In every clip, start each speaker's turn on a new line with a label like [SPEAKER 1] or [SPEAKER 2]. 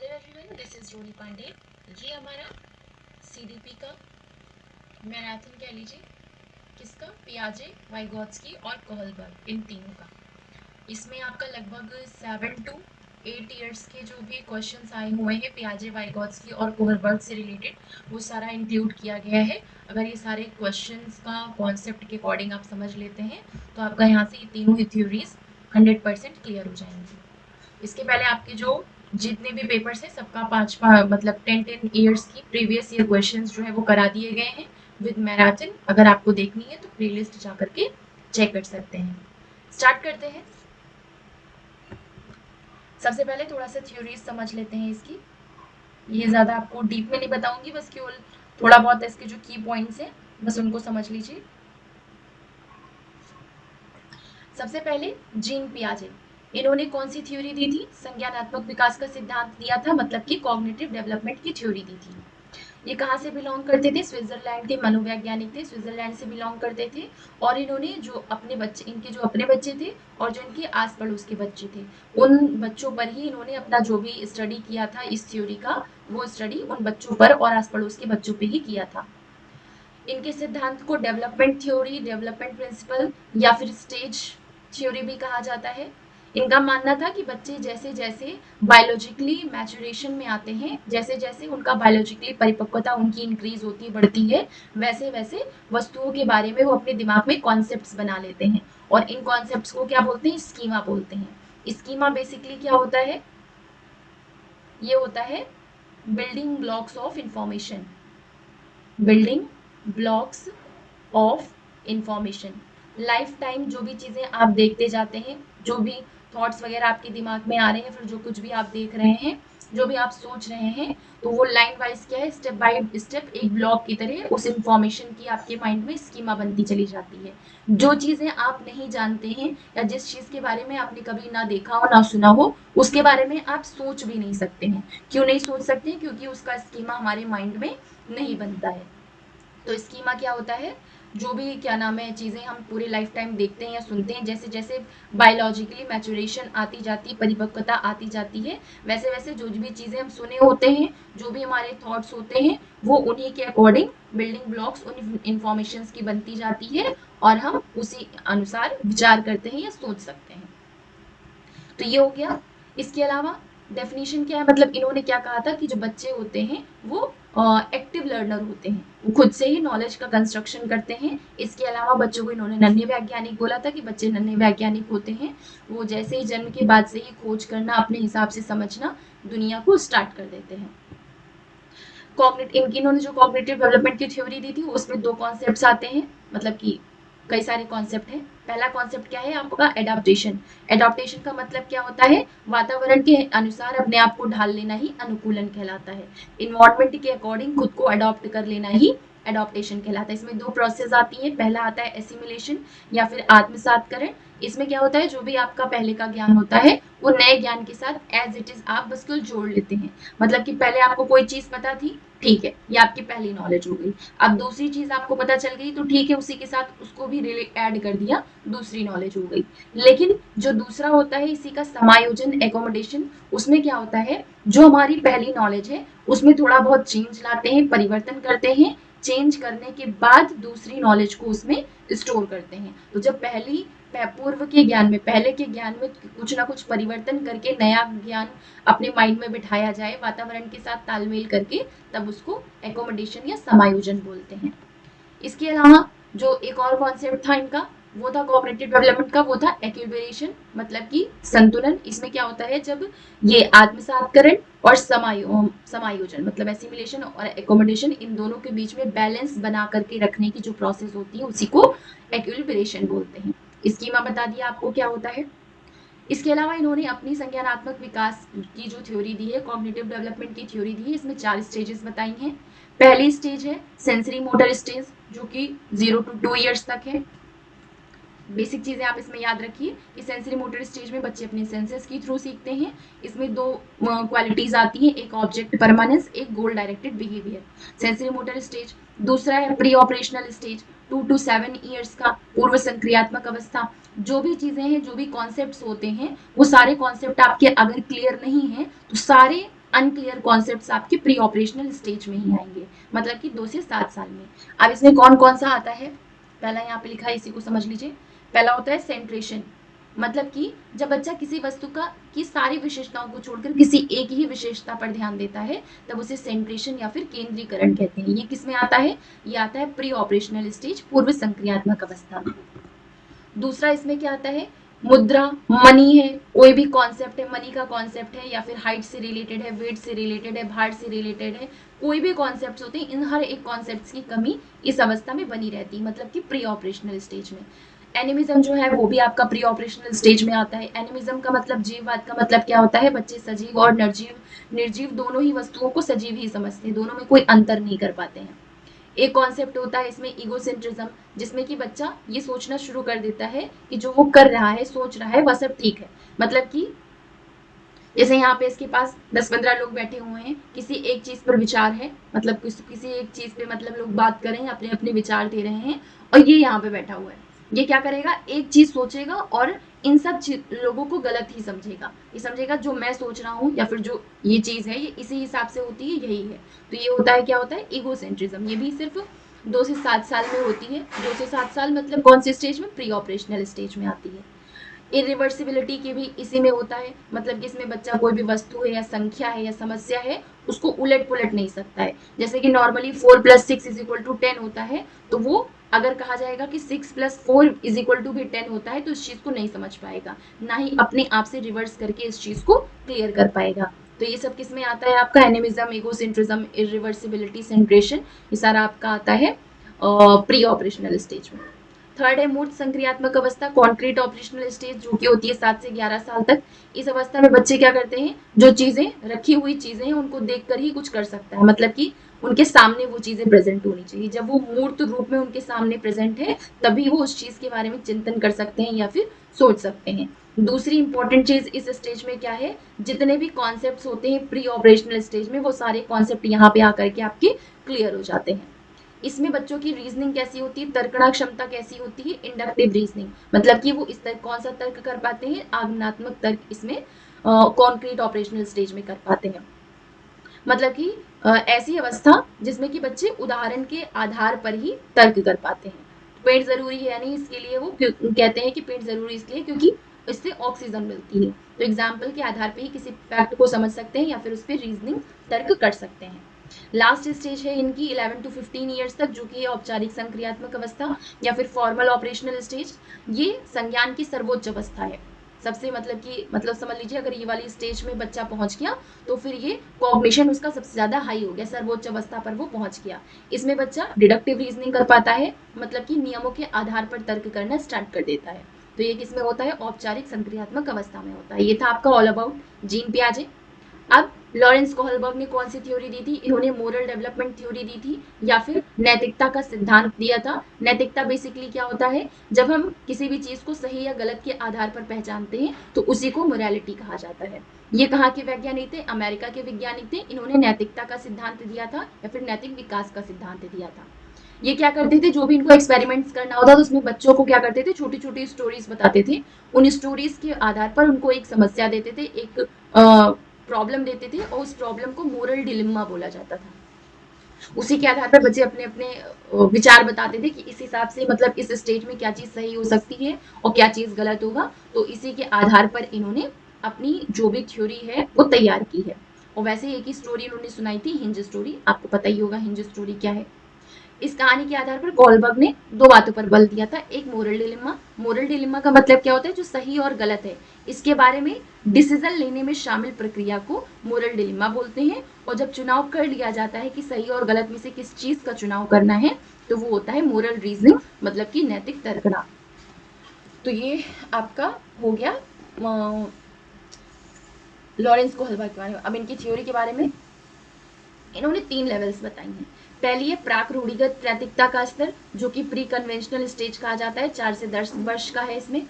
[SPEAKER 1] Hello everyone, this is रोनी पांडे। ये हमारा CDP का मैराथन कह लीजिए, किसका, पियाजे, वाइगोत्स्की और कोहलबर्ग, इन तीनों का। इसमें आपका लगभग 7 to 8 ईयर्स के जो भी क्वेश्चंस आए हुए हैं पियाजे, वाइगोत्स्की और कोहलबर्ग से रिलेटेड, वो सारा इंक्लूड किया गया है। अगर ये सारे क्वेश्चंस का कॉन्सेप्ट के अकॉर्डिंग आप समझ लेते हैं तो आपका यहाँ से ये तीनों ही थ्योरीज 100% क्लियर हो जाएंगी। इसके पहले आपके जो जितने भी पेपर्स हैं सबका 5 मतलब 10 ईयर्स की प्रीवियस ईयर क्वेश्चंस जो है वो करा दिए गए हैं विद मैराथन। अगर आपको देखनी है तो प्लेलिस्ट जा करके चेक कर सकते हैं। स्टार्ट करते हैं। सबसे पहले थोड़ा सा थ्योरीज समझ लेते हैं इसकी। ये ज़्यादा आपको डीप में नहीं बताऊंगी, बस केवल थोड़ा बहुत इसके जो की पॉइंट्स हैं बस उनको समझ लीजिए। सबसे पहले जीन पियाजे, इन्होंने कौन सी थ्योरी दी थी? संज्ञानात्मक विकास का सिद्धांत दिया था, मतलब कि कॉग्निटिव डेवलपमेंट की थ्योरी दी थी। ये कहाँ से बिलोंग करते थे? स्विट्जरलैंड के मनोवैज्ञानिक थे, स्विट्जरलैंड से बिलोंग करते थे। और इन्होंने जो अपने बच्चे, इनके जो अपने बच्चे थे और जो इनके आस पड़ोस के बच्चे थे, उन बच्चों पर ही इन्होंने अपना जो भी स्टडी किया था इस थ्योरी का, वो स्टडी उन बच्चों पर और आस पड़ोस के बच्चों पे ही किया था। इनके सिद्धांत को डेवलपमेंट थ्योरी, डेवलपमेंट प्रिंसिपल या फिर स्टेज थ्योरी भी कहा जाता है। इनका मानना था कि बच्चे जैसे जैसे बायोलॉजिकली मैचुरेशन में आते हैं, जैसे जैसे उनका बायोलॉजिकली परिपक्वता उनकी इंक्रीज होती बढ़ती है, वैसे वैसे वस्तुओं के बारे में वो अपने दिमाग में कॉन्सेप्ट्स बना लेते हैं। और इन कॉन्सेप्ट्स को क्या बोलते हैं? स्कीमा बोलते हैं। स्कीमा बेसिकली क्या होता है? ये होता है building blocks of information, building blocks of information. Life time जो भी चीज़ें आप देखते जाते हैं, जो भी थॉट्स वगैरह आपके दिमाग में आ रहे हैं, फिर जो कुछ भी आप देख रहे हैं, जो भी आप सोच रहे हैं, तो वो लाइन वाइज क्या है, स्टेप बाय स्टेप एक ब्लॉक की तरह उस इंफॉर्मेशन की आपके माइंड में स्कीमा बनती चली जाती है। जो चीज़ें आप नहीं जानते हैं या जिस चीज़ के बारे में आपने कभी ना देखा हो ना सुना हो, उसके बारे में आप सोच भी नहीं सकते हैं। क्यों नहीं सोच सकते? क्योंकि उसका स्कीमा हमारे माइंड में नहीं बनता है। तो स्कीमा क्या होता है? जो भी क्या नाम है चीज़ें हम पूरे लाइफ टाइम देखते हैं या सुनते हैं, जैसे जैसे बायोलॉजिकली मैचुरेशन आती जाती, परिपक्वता आती जाती है, वैसे वैसे जो भी चीज़ें हम सुने होते हैं, जो भी हमारे थॉट्स होते हैं, वो उन्हीं के अकॉर्डिंग बिल्डिंग ब्लॉक्स उन इंफॉर्मेशन की बनती जाती है और हम उसी अनुसार विचार करते हैं या सोच सकते हैं। तो ये हो गया। इसके अलावा डेफिनेशन क्या है, मतलब इन्होंने क्या कहा था कि जो बच्चे होते हैं वो एक्टिव लर्नर होते हैं, वो खुद से ही नॉलेज का कंस्ट्रक्शन करते हैं। इसके अलावा बच्चों को इन्होंने नन्हे वैज्ञानिक बोला था कि बच्चे नन्हे वैज्ञानिक होते हैं, वो जैसे ही जन्म के बाद से ही खोज करना, अपने हिसाब से समझना, दुनिया को स्टार्ट कर देते हैं। इन्होंने जो कॉग्निटिव डेवलपमेंट की थ्योरी दी थी उसमें 2 कॉन्सेप्ट्स आते हैं, मतलब कि कई सारे कॉन्सेप्ट हैं। पहला कॉन्सेप्ट क्या है आपका? एडाप्टेशन। एडाप्टेशन का मतलब क्या होता है? वातावरण के अनुसार अपने आप को ढाल लेना ही अनुकूलन कहलाता है। इन्वायरमेंट के अकॉर्डिंग खुद को अडॉप्ट कर लेना ही एडॉप्टेशन कहलाता है। इसमें 2 प्रोसेस आती है। पहला आता है एसिमिलेशन या फिर आत्मसातकरण। इसमें क्या होता है, जो भी आपका पहले का ज्ञान होता है वो नए ज्ञान के साथ एज इट इज आप बस को जोड़ लेते हैं। मतलब कि पहले आपको कोई चीज पता थी, ठीक है, ये आपकी पहली नॉलेज हो गई। अब दूसरी चीज आपको पता चल गई तो ठीक है, उसी के साथ उसको भी ऐड कर दिया, दूसरी नॉलेज हो गई। लेकिन जो दूसरा होता है इसी का समायोजन, एकोमोडेशन, उसमें क्या होता है, जो हमारी पहली नॉलेज है उसमें थोड़ा बहुत चेंज लाते हैं, परिवर्तन करते हैं। चेंज करने के बाद दूसरी नॉलेज को उसमें स्टोर करते हैं। तो जब पूर्व के ज्ञान में, पहले के ज्ञान में कुछ ना कुछ परिवर्तन करके नया ज्ञान अपने माइंड में बिठाया जाए वातावरण के साथ तालमेल करके, तब उसको एकोमोडेशन या समायोजन बोलते हैं। इसके अलावा जो एक और कॉन्सेप्ट था इनका, वो था कोऑपरेटिव डेवलपमेंट का, वो था एक्विलिब्रेशन, मतलब कि संतुलन। इसमें क्या होता है, जब ये आत्मसातकरण और समायोजन मतलब एसिमिलेशन और एकोमोडेशन, इन दोनों के बीच में बैलेंस बना करके रखने की जो प्रोसेस होती है उसी को एक्विलिब्रेशन बोलते हैं। स्कीमा बता दिया आपको क्या होता है। इसके अलावा इन्होंने अपनी संज्ञानात्मक विकास की जो थ्योरी दी है, कॉग्निटिव डेवलपमेंट की थ्योरी दी है, इसमें 4 स्टेजेस बताई हैं। पहली स्टेज है सेंसरी मोटर स्टेज, जो कि 0 to 2 ईयर्स तक है। बेसिक चीजें आप इसमें याद रखिए। इस सेंसरी मोटर स्टेज में बच्चे अपने सेंसेस के थ्रू सीखते हैं। इसमें 2 क्वालिटीज आती हैं, एक ऑब्जेक्ट परमानेंस, एक गोल directed behaviour. Sensory motor stage. दूसरा है pre operational stage, 2 to 7 years का, पूर्व संक्रियात्मक अवस्था। जो भी चीजें हैं, जो भी कॉन्सेप्ट्स होते हैं, वो सारे कॉन्सेप्ट आपके अगर क्लियर नहीं है तो सारे अनक्लियर कॉन्सेप्ट्स आपके प्री ऑपरेशनल स्टेज में ही आएंगे, मतलब कि 2 से 7 साल में। अब इसमें कौन कौन सा आता है, पहला यहाँ पे लिखा है, इसी को समझ लीजिए। पहला होता है सेंट्रेशन, मतलब कि जब बच्चा किसी वस्तु का की सारी विशेषताओं को छोड़कर किसी एक ही विशेषता पर ध्यान देता है, तब उसे सेंट्रेशन या फिर केंद्रीकरण कहते हैं। ये किसमें आता है, ये आता है प्री ऑपरेशनल स्टेज, पूर्व संक्रियात्मक अवस्था में। दूसरा इसमें क्या आता है, मुद्रा, मनी है, कोई भी कॉन्सेप्ट है, मनी का कॉन्सेप्ट है या फिर हाइट से रिलेटेड है, वेट से रिलेटेड है, भार से रिलेटेड है, कोई भी कॉन्सेप्ट्स होते हैं, इन हर एक कॉन्सेप्ट्स की कमी इस अवस्था में बनी रहती है, मतलब कि प्री ऑपरेशनल स्टेज में। एनिमिज्म जो है वो भी आपका प्री ऑपरेशनल स्टेज में आता है। एनिमिज्म का मतलब, जीववाद का मतलब क्या होता है, बच्चे सजीव और निर्जीव दोनों ही वस्तुओं को सजीव ही समझते हैं, दोनों में कोई अंतर नहीं कर पाते हैं। एक कॉन्सेप्ट होता है इसमें ईगोसेंट्रिज्म, जिसमें कि बच्चा ये सोचना शुरू कर देता है कि जो वो कर रहा है, सोच रहा है, वह सब ठीक है। मतलब कि जैसे यहाँ पे इसके पास 10-15 लोग बैठे हुए हैं, किसी एक चीज पर विचार है, मतलब किसी एक चीज पे मतलब लोग बात कर रहे हैं, अपने अपने विचार दे रहे हैं, और ये यहाँ पे बैठा हुआ है, ये क्या करेगा, एक चीज सोचेगा और इन सब लोगों को गलत ही समझेगा। ये समझेगा जो मैं सोच रहा हूँ या फिर जो ये चीज है, ये इसी हिसाब से होती है, यही है। तो ये होता है, क्या होता है, ईगोसेंट्रिज्म। ये भी सिर्फ 2 से 7 साल में होती है। 2 से 7 साल मतलब कौन से स्टेज में, प्री ऑपरेशनल स्टेज में आती है। इरिवर्सिबिलिटी की भी इसी में होता है, मतलब कि इसमें बच्चा कोई भी वस्तु है या संख्या है या समस्या है, उसको उलट पुलट नहीं सकता है। जैसे कि नॉर्मली 4 + 6 = 10 होता है, तो वो अगर कहा जाएगा कि 6 + 4 = भी 10 होता है, तो इस चीज को नहीं समझ पाएगा, ना ही अपने आप से रिवर्स करके इस चीज को क्लियर कर पाएगा। तो ये सब किसमें आता है आपका, एनिमिज्म, ईगोसेंट्रिज्म, इरिवर्सिबिलिटी, सेंट्रेशन, ये सारा आपका आता है प्री ऑपरेशनल स्टेज में। थर्ड है मूर्त संक्रियात्मक अवस्था, कॉन्क्रीट ऑपरेशनल स्टेज, जो कि होती है 7 से 11 साल तक। इस अवस्था में बच्चे क्या करते हैं, जो चीजें रखी हुई चीजें हैं उनको देखकर ही कुछ कर सकता है, मतलब कि उनके सामने वो चीजें प्रेजेंट होनी चाहिए। जब वो मूर्त रूप में उनके सामने प्रेजेंट है, तभी वो उस चीज के बारे में चिंतन कर सकते हैं या फिर सोच सकते हैं। दूसरी इंपॉर्टेंट चीज इस स्टेज में क्या है, जितने भी कॉन्सेप्ट्स होते हैं प्री ऑपरेशनल स्टेज में, वो सारे कॉन्सेप्ट यहाँ पे आकर के आपके क्लियर हो जाते हैं। इसमें बच्चों की रीजनिंग कैसी होती है, तर्कणा क्षमता कैसी होती है, इंडक्टिव रीजनिंग, मतलब कि वो इस तरह कौन सा तर्क कर पाते हैं, आगमनात्मक तर्क इसमें कॉन्क्रीट ऑपरेशनल स्टेज में कर पाते हैं। मतलब कि ऐसी अवस्था जिसमें कि बच्चे उदाहरण के आधार पर ही तर्क कर पाते हैं। पेट जरूरी है नहीं इसके लिए, वो कहते हैं कि पेट जरूरी इसलिए क्योंकि इससे ऑक्सीजन मिलती है। तो एग्जाम्पल के आधार पर ही किसी फैक्ट को समझ सकते हैं या फिर उस पर रीजनिंग तर्क कर सकते हैं। लास्ट स्टेज है इनकी 11 to 15 ईयर्स तक, जो कि औपचारिक संक्रियात्मक अवस्था या फिर फॉर्मल ऑपरेशनल स्टेज। ये संज्ञान की सर्वोच्च अवस्था है सबसे, मतलब समझ लीजिए अगर ये वाली स्टेज में बच्चा पहुंच गया तो फिर ये कॉग्निशन उसका सबसे ज्यादा हाई हो गया, सर्वोच्च अवस्था पर वो पहुंच गया। इसमें बच्चा डिडक्टिव रीजनिंग कर पाता है, मतलब कि नियमों के आधार पर तर्क करना स्टार्ट कर देता है। तो ये किसमें होता है, औपचारिक संक्रियात्मक अवस्था में होता है। ये था आपका ऑल अबाउट जीन पियाजे। अब लॉरेंस कोहलबर्ग ने कौन सी थ्योरी दी थी, इन्होंने मोरल डेवलपमेंट थ्योरी दी थी या फिर नैतिकता का सिद्धांत दिया था। नैतिकता बेसिकली क्या होता है, जब हम किसी भी चीज को सही या गलत के आधार पर पहचानते हैं तो उसी को मोरालिटी कहा जाता है। ये कहाँ के वैज्ञानिक थे, अमेरिका के वैज्ञानिक थे, इन्होंने नैतिकता का सिद्धांत दिया था या फिर नैतिक विकास का सिद्धांत दिया था। ये क्या करते थे, जो भी इनको एक्सपेरिमेंट्स करना होता तो उसमें बच्चों को क्या करते थे, छोटी छोटी स्टोरीज बताते थे। उन स्टोरीज के आधार पर उनको एक समस्या देते थे, एक प्रॉब्लम देते थे, और उस प्रॉब्लम को मोरल डिलेमा बोला जाता था। उसी के आधार पर बच्चे अपने अपने विचार बताते थे कि इस हिसाब से मतलब इस स्टेज में क्या चीज सही हो सकती है और क्या चीज गलत होगा। तो इसी के आधार पर इन्होंने अपनी जो भी थ्योरी है वो तैयार की है। और वैसे एक ही स्टोरी इन्होंने सुनाई थी, हिंज स्टोरी, आपको पता ही होगा हिंज स्टोरी क्या है। इस कहानी के आधार पर कोहलबर्ग ने 2 बातों पर बल दिया था, एक मोरल डिलेमा। मोरल डिलेमा का मतलब क्या होता है, जो सही और गलत है इसके बारे में डिसीजन लेने में शामिल प्रक्रिया को मोरल डिलेमा बोलते हैं। और जब चुनाव कर लिया जाता है कि सही और गलत में से किस चीज का चुनाव करना है, तो वो होता है मोरल रीजनिंग, मतलब कि नैतिक तर्कना। तो ये आपका हो गया लॉरेंस कोहलबर्ग के बारे में। अब इनकी थ्योरी के बारे में इन्होंने 3 लेवल्स बताई हैं। पहली है प्राक रूढ़िगत नैतिकता का स्तर, जो कि प्री कन्वेंशनल स्टेज कहा जाता है, 4 से 10 वर्ष का है। इसमें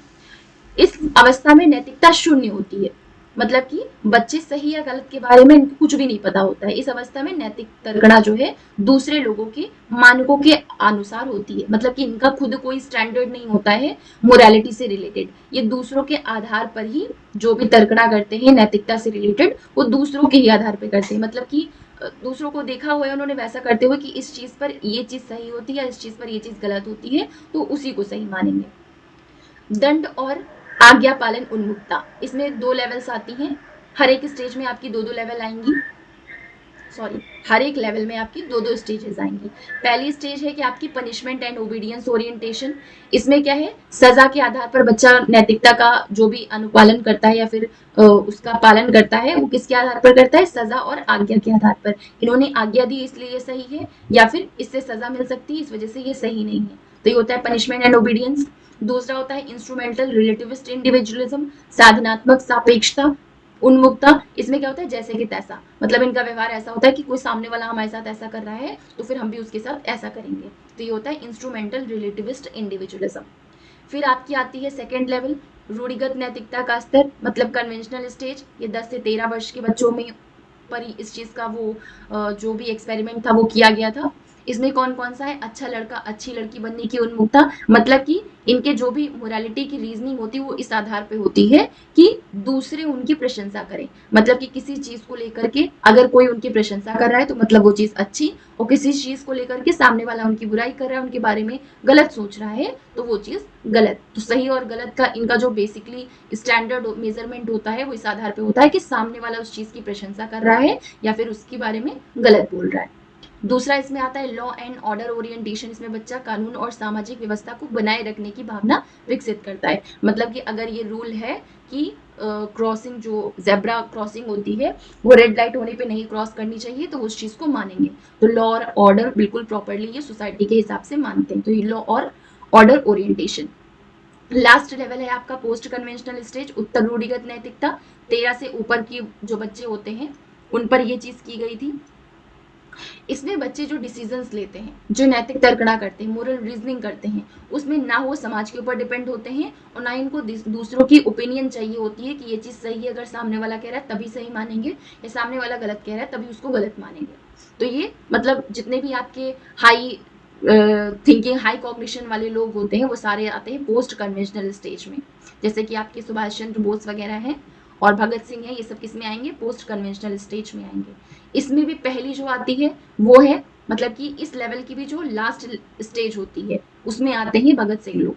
[SPEAKER 1] इस अवस्था में नैतिकता शून्य होती है, मतलब कि बच्चे सही या गलत के बारे में इनको कुछ भी नहीं पता होता है। इस अवस्था में नैतिक तर्कणा जो है दूसरे लोगों के मानकों के अनुसार होती है, मतलब कि इनका खुद कोई स्टैंडर्ड नहीं होता है मोरालिटी से रिलेटेड। ये दूसरों के आधार पर ही जो भी तर्कणा करते हैं नैतिकता से रिलेटेड, वो दूसरों के ही आधार पर करते हैं। मतलब कि दूसरों को देखा हुआ है उन्होंने वैसा करते हुए कि इस चीज पर ये चीज सही होती है या इस चीज पर ये चीज गलत होती है, तो उसी को सही मानेंगे। दंड और आज्ञा पालन उन्मुखता, इसमें 2 लेवल्स आती हैं। हर एक स्टेज में आपकी 2-2 लेवल आएंगी। सॉरी, हर एक लेवल में आपकी 2-2 स्टेजेस आएंगी। पहली स्टेज है कि आपकी पनिशमेंट एंड ओबीडियंस ओरिएंटेशन। इसमें क्या है, सजा के आधार पर बच्चा नैतिकता का जो भी अनुपालन करता है या फिर उसका पालन करता है, वो किसके आधार पर करता है, सजा और आज्ञा के आधार पर। इन्होंने आज्ञा दी इसलिए ये सही है, या फिर इससे सजा मिल सकती है इस वजह से ये सही नहीं है। तो ये होता है पनिशमेंट एंड ओबीडियंस। दूसरा होता है इंस्ट्रूमेंटल रिलेटिविस्ट इंडिविजुअलिज्म, साधनात्मक सापेक्षता उन्मुखता। इसमें क्या होता है, जैसे कि तैसा, मतलब इनका व्यवहार ऐसा होता है कि कोई सामने वाला हमारे साथ ऐसा कर रहा है तो फिर हम भी उसके साथ ऐसा करेंगे। तो ये होता है इंस्ट्रूमेंटल रिलेटिविस्ट इंडिविजुअलिज्म। फिर आपकी आती है सेकेंड लेवल, रूढ़िगत नैतिकता का स्तर, मतलब कन्वेंशनल स्टेज। ये 10 से 13 वर्ष के बच्चों में पर इस चीज का वो जो भी एक्सपेरिमेंट था वो किया गया था। इसमें कौन कौन सा है, अच्छा लड़का अच्छी लड़की बनने की उन्मुखता, मतलब कि इनके जो भी मोरालिटी की रीजनिंग होती है वो इस आधार पे होती है कि दूसरे उनकी प्रशंसा करें। मतलब कि किसी चीज को लेकर के अगर कोई उनकी प्रशंसा कर रहा है तो मतलब वो चीज अच्छी, और किसी चीज को लेकर के सामने वाला उनकी बुराई कर रहा है, उनके बारे में गलत सोच रहा है, तो वो चीज गलत। तो सही और गलत का इनका जो बेसिकली स्टैंडर्ड मेजरमेंट होता है वो इस आधार पे होता है कि सामने वाला उस चीज की प्रशंसा कर रहा है या फिर उसके बारे में गलत बोल रहा है। दूसरा इसमें आता है लॉ एंड ऑर्डर ओरिएंटेशन। इसमें बच्चा कानून और सामाजिक व्यवस्था को बनाए रखने की भावना विकसित करता है। मतलब कि अगर ये रूल है कि क्रॉसिंग जो जेब्रा क्रॉसिंग होती है वो रेड लाइट होने पे नहीं क्रॉस करनी चाहिए, तो उस चीज को मानेंगे। तो लॉ और ऑर्डर बिल्कुल प्रॉपरली ये सोसाइटी के हिसाब से मानते हैं। तो ये लॉ और ऑर्डर ओरिएंटेशन। लास्ट लेवल है आपका पोस्ट कन्वेंशनल स्टेज, उत्तर रूढ़िगत नैतिकता। 13 से ऊपर की जो बच्चे होते हैं उन पर ये चीज की गई थी। इसमें बच्चे जो डिसीजंस लेते हैं, जो नैतिक तर्कणा करते हैं, मोरल रीजनिंग करते हैं, उसमें ना वो समाज के ऊपर डिपेंड होते हैं और ना इनको दूसरों की ओपिनियन चाहिए होती है कि ये चीज सही है। अगर सामने वाला कह रहा है तभी सही मानेंगे, या सामने वाला गलत कह रहा है तभी उसको गलत मानेंगे। तो ये मतलब जितने भी आपके हाई थिंकिंग हाई कॉग्निशन वाले लोग होते हैं वो सारे आते हैं पोस्ट कन्वेंशनल स्टेज में। जैसे कि आपके सुभाष चंद्र बोस वगैरह हैं और भगत सिंह है, ये सब किस में आएंगे, पोस्ट कन्वेंशनल स्टेज में आएंगे। इसमें भी पहली जो आती है वो है, मतलब कि इस लेवल की भी जो लास्ट स्टेज होती है उसमें आते हैं भगत सिंह लोग।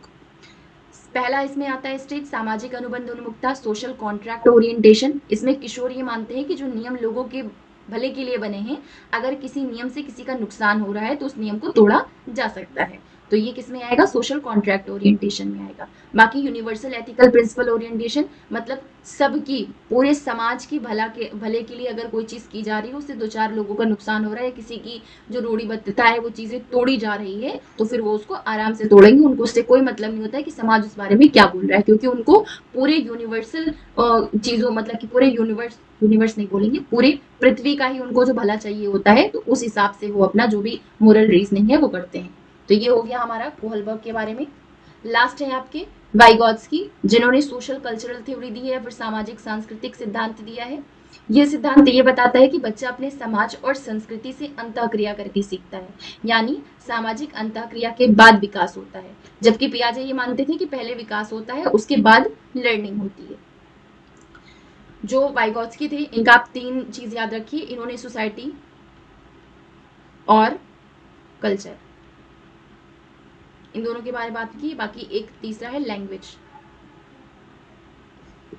[SPEAKER 1] पहला इसमें आता है स्टेज सामाजिक अनुबंध उन्मुखता, सोशल कॉन्ट्रैक्ट ओरिएंटेशन। इसमें किशोर ये मानते हैं कि जो नियम लोगों के भले के लिए बने हैं, अगर किसी नियम से किसी का नुकसान हो रहा है तो उस नियम को तोड़ा जा सकता है। तो ये किस में आएगा, सोशल कॉन्ट्रैक्ट ओरिएंटेशन में आएगा। बाकी यूनिवर्सल एथिकल प्रिंसिपल ओरिएंटेशन, मतलब सबकी पूरे समाज की भले के लिए अगर कोई चीज की जा रही है, उससे 2-4 लोगों का नुकसान हो रहा है, किसी की जो रूढ़िबद्धता है वो चीजें तोड़ी जा रही है, तो फिर वो उसको आराम से तोड़ेंगे। उनको उससे कोई मतलब नहीं होता है कि समाज उस बारे में क्या बोल रहा है, क्योंकि उनको पूरे यूनिवर्सल चीजों, मतलब कि पूरे यूनिवर्स नहीं बोलेंगे, पूरे पृथ्वी का ही उनको जो भला चाहिए होता है, तो उस हिसाब से वो अपना जो भी मोरल रीजनिंग है वो करते हैं। तो ये हो गया हमारा कोहलबर्ग के बारे में। लास्ट है आपके वाइगॉत्स्की, जिन्होंने सोशल कल्चरल थ्योरी दी है, फिर सामाजिक सांस्कृतिक सिद्धांत दिया है। ये सिद्धांत ये बताता है कि बच्चा अपने समाज और संस्कृति से अंतःक्रिया करके सीखता है, यानी सामाजिक अंतःक्रिया के बाद विकास होता है। जबकि पियाजे ये मानते थे कि पहले विकास होता है उसके बाद लर्निंग होती है। जो वाइगॉत्स्की थे इनका आप 3 चीज याद रखिए, इन्होंने सोसाइटी और कल्चर इन दोनों के बारे में बात की। बाकी एक तीसरा है लैंग्वेज।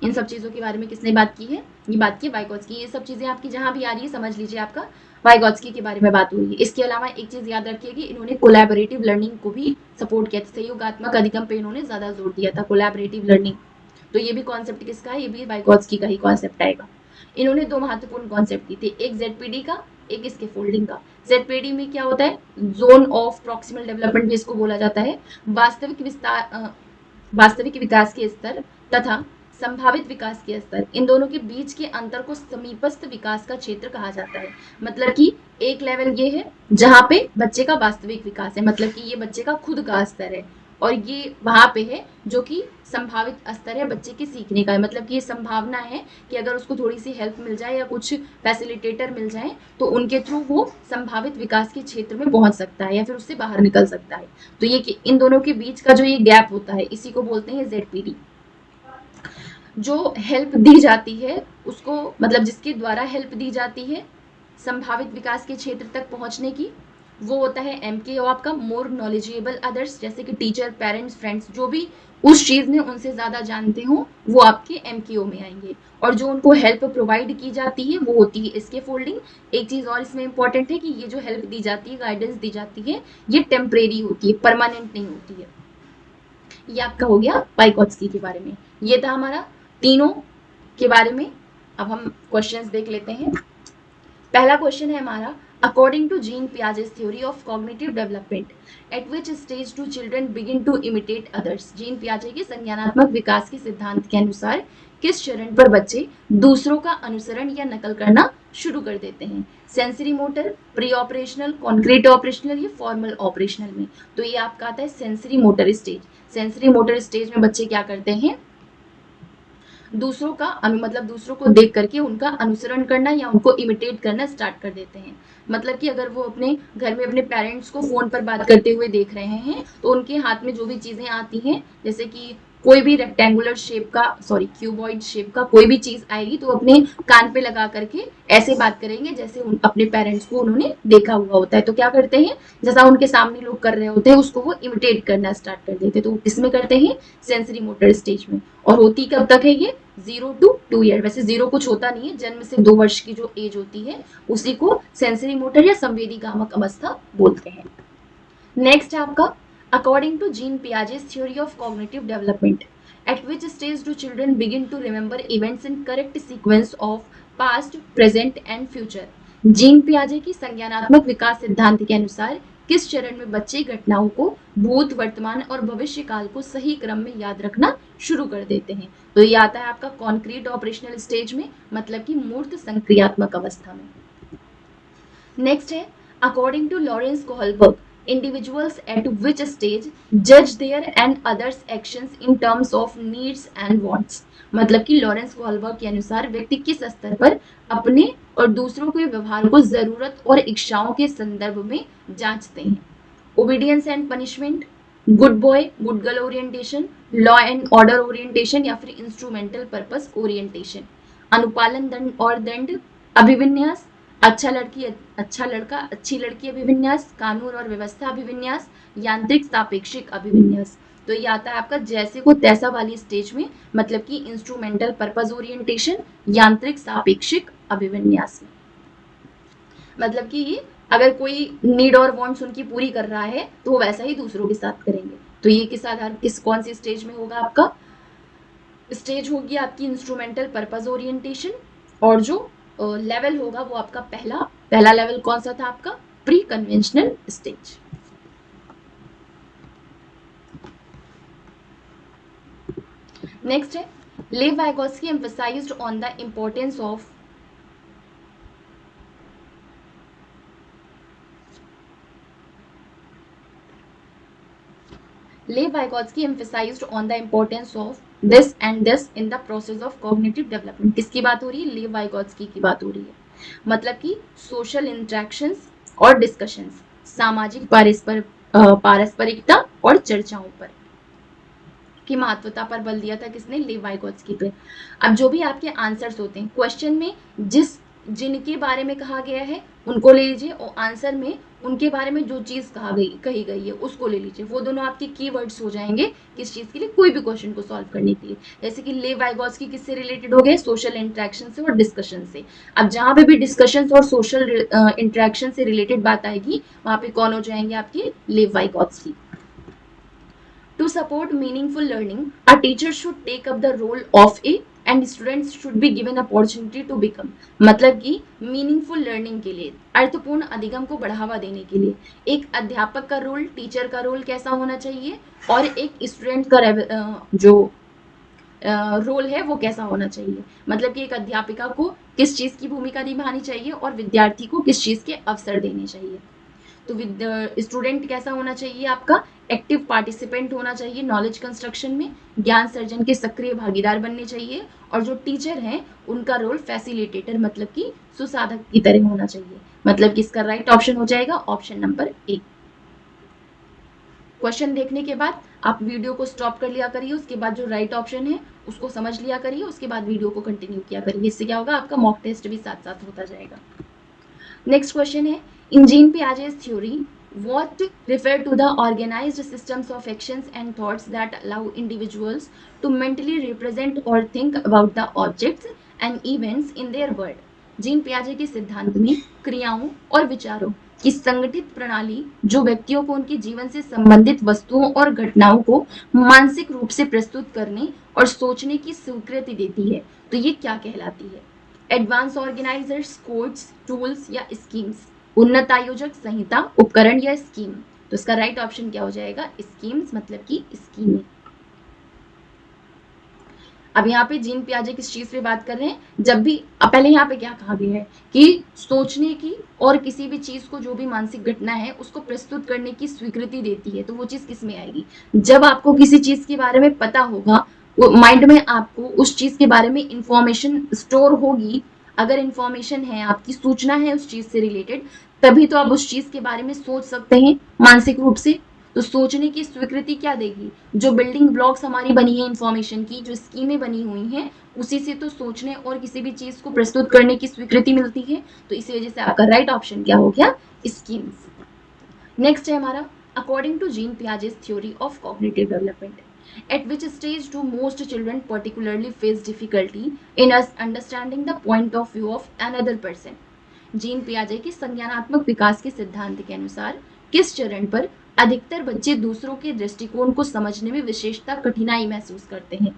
[SPEAKER 1] इन सब चीजों के बारे में किसने बात की है, ये बात की वाइगॉत्स्की। ये सब चीजें आपकी जहां भी आ रही है समझ लीजिए आपका वाइगॉत्स्की के बारे में बात हुई है। इसके अलावा एक चीज याद रखिए कि इन्होंने कोलैबोरेटिव लर्निंग को भी सपोर्ट किया था, सहयोगात्मक अधिगम पे इन्होंने ज्यादा जोर दिया था, कोलैबोरेटिव लर्निंग। तो ये भी कॉन्सेप्ट किसका है, ये भी वाइगॉत्स्की का ही कॉन्सेप्ट आएगा। इन्होंने 2 महत्वपूर्ण कॉन्सेप्ट दिए थे, एक जेडपीडी का, एक इसके फोल्डिंग का। जेडपीडी में क्या होता है, जोन ऑफ प्रॉक्सिमल डेवलपमेंट भी इसको बोला जाता है। वास्तविक विकास के स्तर तथा संभावित विकास के स्तर, इन दोनों के बीच के अंतर को समीपस्थ विकास का क्षेत्र कहा जाता है। मतलब कि एक लेवल ये है जहां पे बच्चे का वास्तविक विकास है, मतलब कि ये बच्चे का खुद का स्तर है, और ये वहां पे है जो कि संभावित स्तर है बच्चे के सीखने का, मतलब कि ये संभावना है कि अगर उसको थोड़ी सी हेल्प मिल जाए या कुछ फैसिलिटेटर मिल जाए तो उनके थ्रू वो संभावित विकास के क्षेत्र में पहुंच सकता है या फिर उससे बाहर निकल सकता है। तो ये कि इन दोनों के बीच का जो ये गैप होता है इसी को बोलते हैं ZPD। जो हेल्प दी जाती है उसको, मतलब जिसके द्वारा हेल्प दी जाती है संभावित विकास के क्षेत्र तक पहुंचने की, वो होता है MKO आपका, मोर नॉलेजेबल अदर्स, जैसे कि टीचर, पेरेंट्स, फ्रेंड्स, जो भी उस चीज में उनसे ज्यादा जानते हो वो आपके MKO में आएंगे। और जो उनको हेल्प प्रोवाइड की जाती है वो होती है इसके फोल्डिंग। एक चीज और इसमें इंपॉर्टेंट है कि ये जो हेल्प दी जाती है, गाइडेंस दी जाती है, ये टेम्परेरी होती है, परमानेंट नहीं होती है। ये आपका हो गया वाइगोत्स्की के बारे में। ये था हमारा तीनों के बारे में। अब हम क्वेश्चंस देख लेते हैं। पहला क्वेश्चन है हमारा, according to Jean Piaget's theory of cognitive development at which stage do children begin to imitate others. Jean पियाजे के संज्ञानात्मक विकास के सिद्धांत के अनुसार किस चरण पर बच्चे दूसरों का अनुसरण या नकल करना शुरू कर देते हैं? Sensory motor, pre operational, concrete operational या फॉर्मल ऑपरेशनल में? तो ये आपका आता है sensory motor stage. Sensory motor stage में बच्चे क्या करते हैं, दूसरों का मतलब दूसरों को देख करके उनका अनुसरण करना या उनको इमिटेट करना स्टार्ट कर देते हैं। मतलब कि अगर वो अपने घर में अपने पेरेंट्स को फोन पर बात करते हुए देख रहे हैं तो उनके हाथ में जो भी चीजें आती हैं, जैसे कि कोई भी रेक्टेंगुलर शेप का, सॉरी क्यूबॉइड शेप का कोई भी चीज आएगी तो अपने कान पे लगा करके ऐसे बात करेंगे जैसे अपने पेरेंट्स को उन्होंने देखा हुआ होता है। तो क्या करते हैं, जैसा उनके सामने लोग कर रहे होते हैं उसको वो इमिटेट करना स्टार्ट कर देते हैं। तो किसमें करते हैं, सेंसरी मोटर स्टेज में। और होती कब तक है ये, 0 to 2 ईयर। वैसे 0 कुछ होता नहीं है, जन्म से 2 वर्ष की जो एज होती है उसी को सेंसरी मोटर या संवेदी गामक अवस्था बोलते हैं। नेक्स्ट है आपका, according to Jean Piaget's theory of cognitive development at which stage do children begin to remember events in correct sequence of past, present and future. Jean पियाजे की संज्ञानात्मक विकास सिद्धांत के अनुसार किस चरण में बच्चे घटनाओं को भूत, वर्तमान और भविष्य काल को सही क्रम में याद रखना शुरू कर देते हैं? तो ये आता है आपका कॉन्क्रीट ऑपरेशनल स्टेज में, मतलब कि मूर्त संक्रियात्मक अवस्था में। नेक्स्ट है, according to Lawrence Kohlberg, individuals at which stage judge their and others actions in terms of needs and wants। मतलब कि लॉरेंस कोहलबर्ग के अनुसार व्यक्ति किस स्तर पर अपने और दूसरों के व्यवहार को जरूरत और इच्छाओं के संदर्भ में जांचते हैं? Obedience and punishment, good boy good girl orientation, law and order orientation या फिर इंस्ट्रूमेंटल पर्पस ओरिएंटेशन? अनुपालन दंड और दंड अभिविन्यास, अच्छा लड़की अच्छा लड़का अच्छी लड़की अभिविन्यास, कानून और व्यवस्था अभिविन्यास, यांत्रिक सापेक्षिक अभिविन्यास? तो ये आता है आपका जैसे को तैसा वाली स्टेज में, मतलब कि इंस्ट्रूमेंटल पर्पस ओरिएंटेशन, यांत्रिक सापेक्षिक अभिविन्यास में। मतलब कि ये अगर कोई नीड और वांट्स उनकी पूरी कर रहा है तो वो वैसा ही दूसरों के साथ करेंगे। तो ये किस आधार, किस कौन सी स्टेज में होगा, आपका स्टेज होगी आपकी इंस्ट्रूमेंटल पर्पस ओरिएंटेशन। और जो लेवल होगा वो आपका पहला लेवल कौन सा था आपका, प्री कन्वेंशनल स्टेज। नेक्स्ट है, Lev Vygotsky emphasised on the importance of Lev Vygotsky emphasized on the importance of this and this in the process of cognitive development। किसकी बात हो रही है, लेव वाइगोत्स्की की बात हो रही है। मतलब कि सोशल इंटरेक्शंस और डिस्कशंस, सामाजिक पारस्परिकता और चर्चाओं पर की महत्वता पर बल दिया था किसने, लेव वाइगोत्स्की पे। अब जो भी आपके आंसर्स होते हैं क्वेश्चन में, जिनके बारे में कहा गया है उनको ले लीजिए और आंसर में उनके बारे में जो चीज कही गई है उसको ले लीजिए। वो दोनों आपके कीवर्ड्स हो जाएंगे किस चीज के लिए, कोई भी क्वेश्चन को सॉल्व करने के लिए। जैसे कि लेव वाइगोत्स्की किससे रिलेटेड हो गए, सोशल इंटरेक्शन से और डिस्कशन से। अब जहां पे भी डिस्कशन और सोशल इंटरेक्शन से रिलेटेड बात आएगी वहां पे कौन हो जाएंगे आपके, लेव Vygotsky. To support meaningful learning, a teacher should take up the role of a and students should be given opportunity to become। मतलब कि मीनिंगफुल लर्निंग के लिए, अर्थपूर्ण अधिगम को बढ़ावा देने के लिए एक अध्यापक का रोल, टीचर का रोल कैसा होना चाहिए और एक स्टूडेंट का जो रोल है वो कैसा होना चाहिए। मतलब कि एक अध्यापिका को किस चीज की भूमिका निभानी चाहिए और विद्यार्थी को किस चीज के अवसर देने चाहिए। तो विद स्टूडेंट कैसा होना चाहिए आपका, एक्टिव पार्टिसिपेंट होना चाहिए नॉलेज कंस्ट्रक्शन में, ज्ञान सर्जन के सक्रिय भागीदार बनने चाहिए, और जो टीचर हैं उनका रोल फैसिलिटेटर मतलब कि सुसाधक की तरह होना चाहिए। मतलब कि इसका राइट ऑप्शन हो जाएगा ऑप्शन नंबर ए। क्वेश्चन देखने के बाद आप वीडियो को स्टॉप कर लिया करिए, उसके बाद जो राइट ऑप्शन है उसको समझ लिया करिए, उसके बाद वीडियो को कंटिन्यू किया करिए। इससे क्या होगा, आपका मॉक टेस्ट भी साथ साथ होता जाएगा। नेक्स्ट क्वेश्चन है, in Jean Piaget's theory what refer to the organized systems of actions and thoughts that allow individuals to mentally represent or think about the objects and events in their world। Jean पियाजे के सिद्धांत में क्रियाओं और विचारों की संगठित प्रणाली जो व्यक्तियों को उनके जीवन से संबंधित वस्तुओं और घटनाओं को मानसिक रूप से प्रस्तुत करने और सोचने की स्वीकृति देती है, तो ये क्या कहलाती है? एडवांस ऑर्गेनाइजर्स, कोड्स, टूल्स या स्कीम्स? उन्नत आयोजक, संहिता, उपकरण या स्कीम? तो इसका राइट ऑप्शन क्या हो जाएगा, स्कीम्स मतलब कि स्कीमें। अब यहाँ पे जीन पियाजे किस चीज पे बात कर रहे हैं, जब भी पहले यहाँ पे क्या कहा गया है कि सोचने की और किसी भी चीज को जो भी मानसिक घटना है उसको प्रस्तुत करने की स्वीकृति देती है, तो वो चीज किस में आएगी, जब आपको किसी चीज के बारे में पता होगा, वो माइंड में आपको उस चीज के बारे में इंफॉर्मेशन स्टोर होगी, अगर इंफॉर्मेशन है, आपकी सूचना है उस चीज से रिलेटेड, तभी तो आप उस चीज के बारे में सोच सकते हैं मानसिक रूप से। तो सोचने की स्वीकृति क्या देगी, जो बिल्डिंग ब्लॉक्स हमारी बनी है इंफॉर्मेशन की, जो स्कीमें बनी हुई हैं, उसी से तो सोचने और किसी भी चीज को प्रस्तुत करने की स्वीकृति मिलती है। तो इसी वजह से आपका राइट ऑप्शन क्या हो गया, स्कीम्स। नेक्स्ट है हमारा, according to Jean Piaget's theory of cognitive development, at which stage do most children particularly face difficulty in us understanding the point of view of another person। Jean पियाजे के संज्ञानात्मक विकास के सिद्धांत के अनुसार किस चरण पर अधिकतर बच्चे दूसरों के दृष्टिकोण को समझने में विशेषता कठिनाई महसूस करते हैं?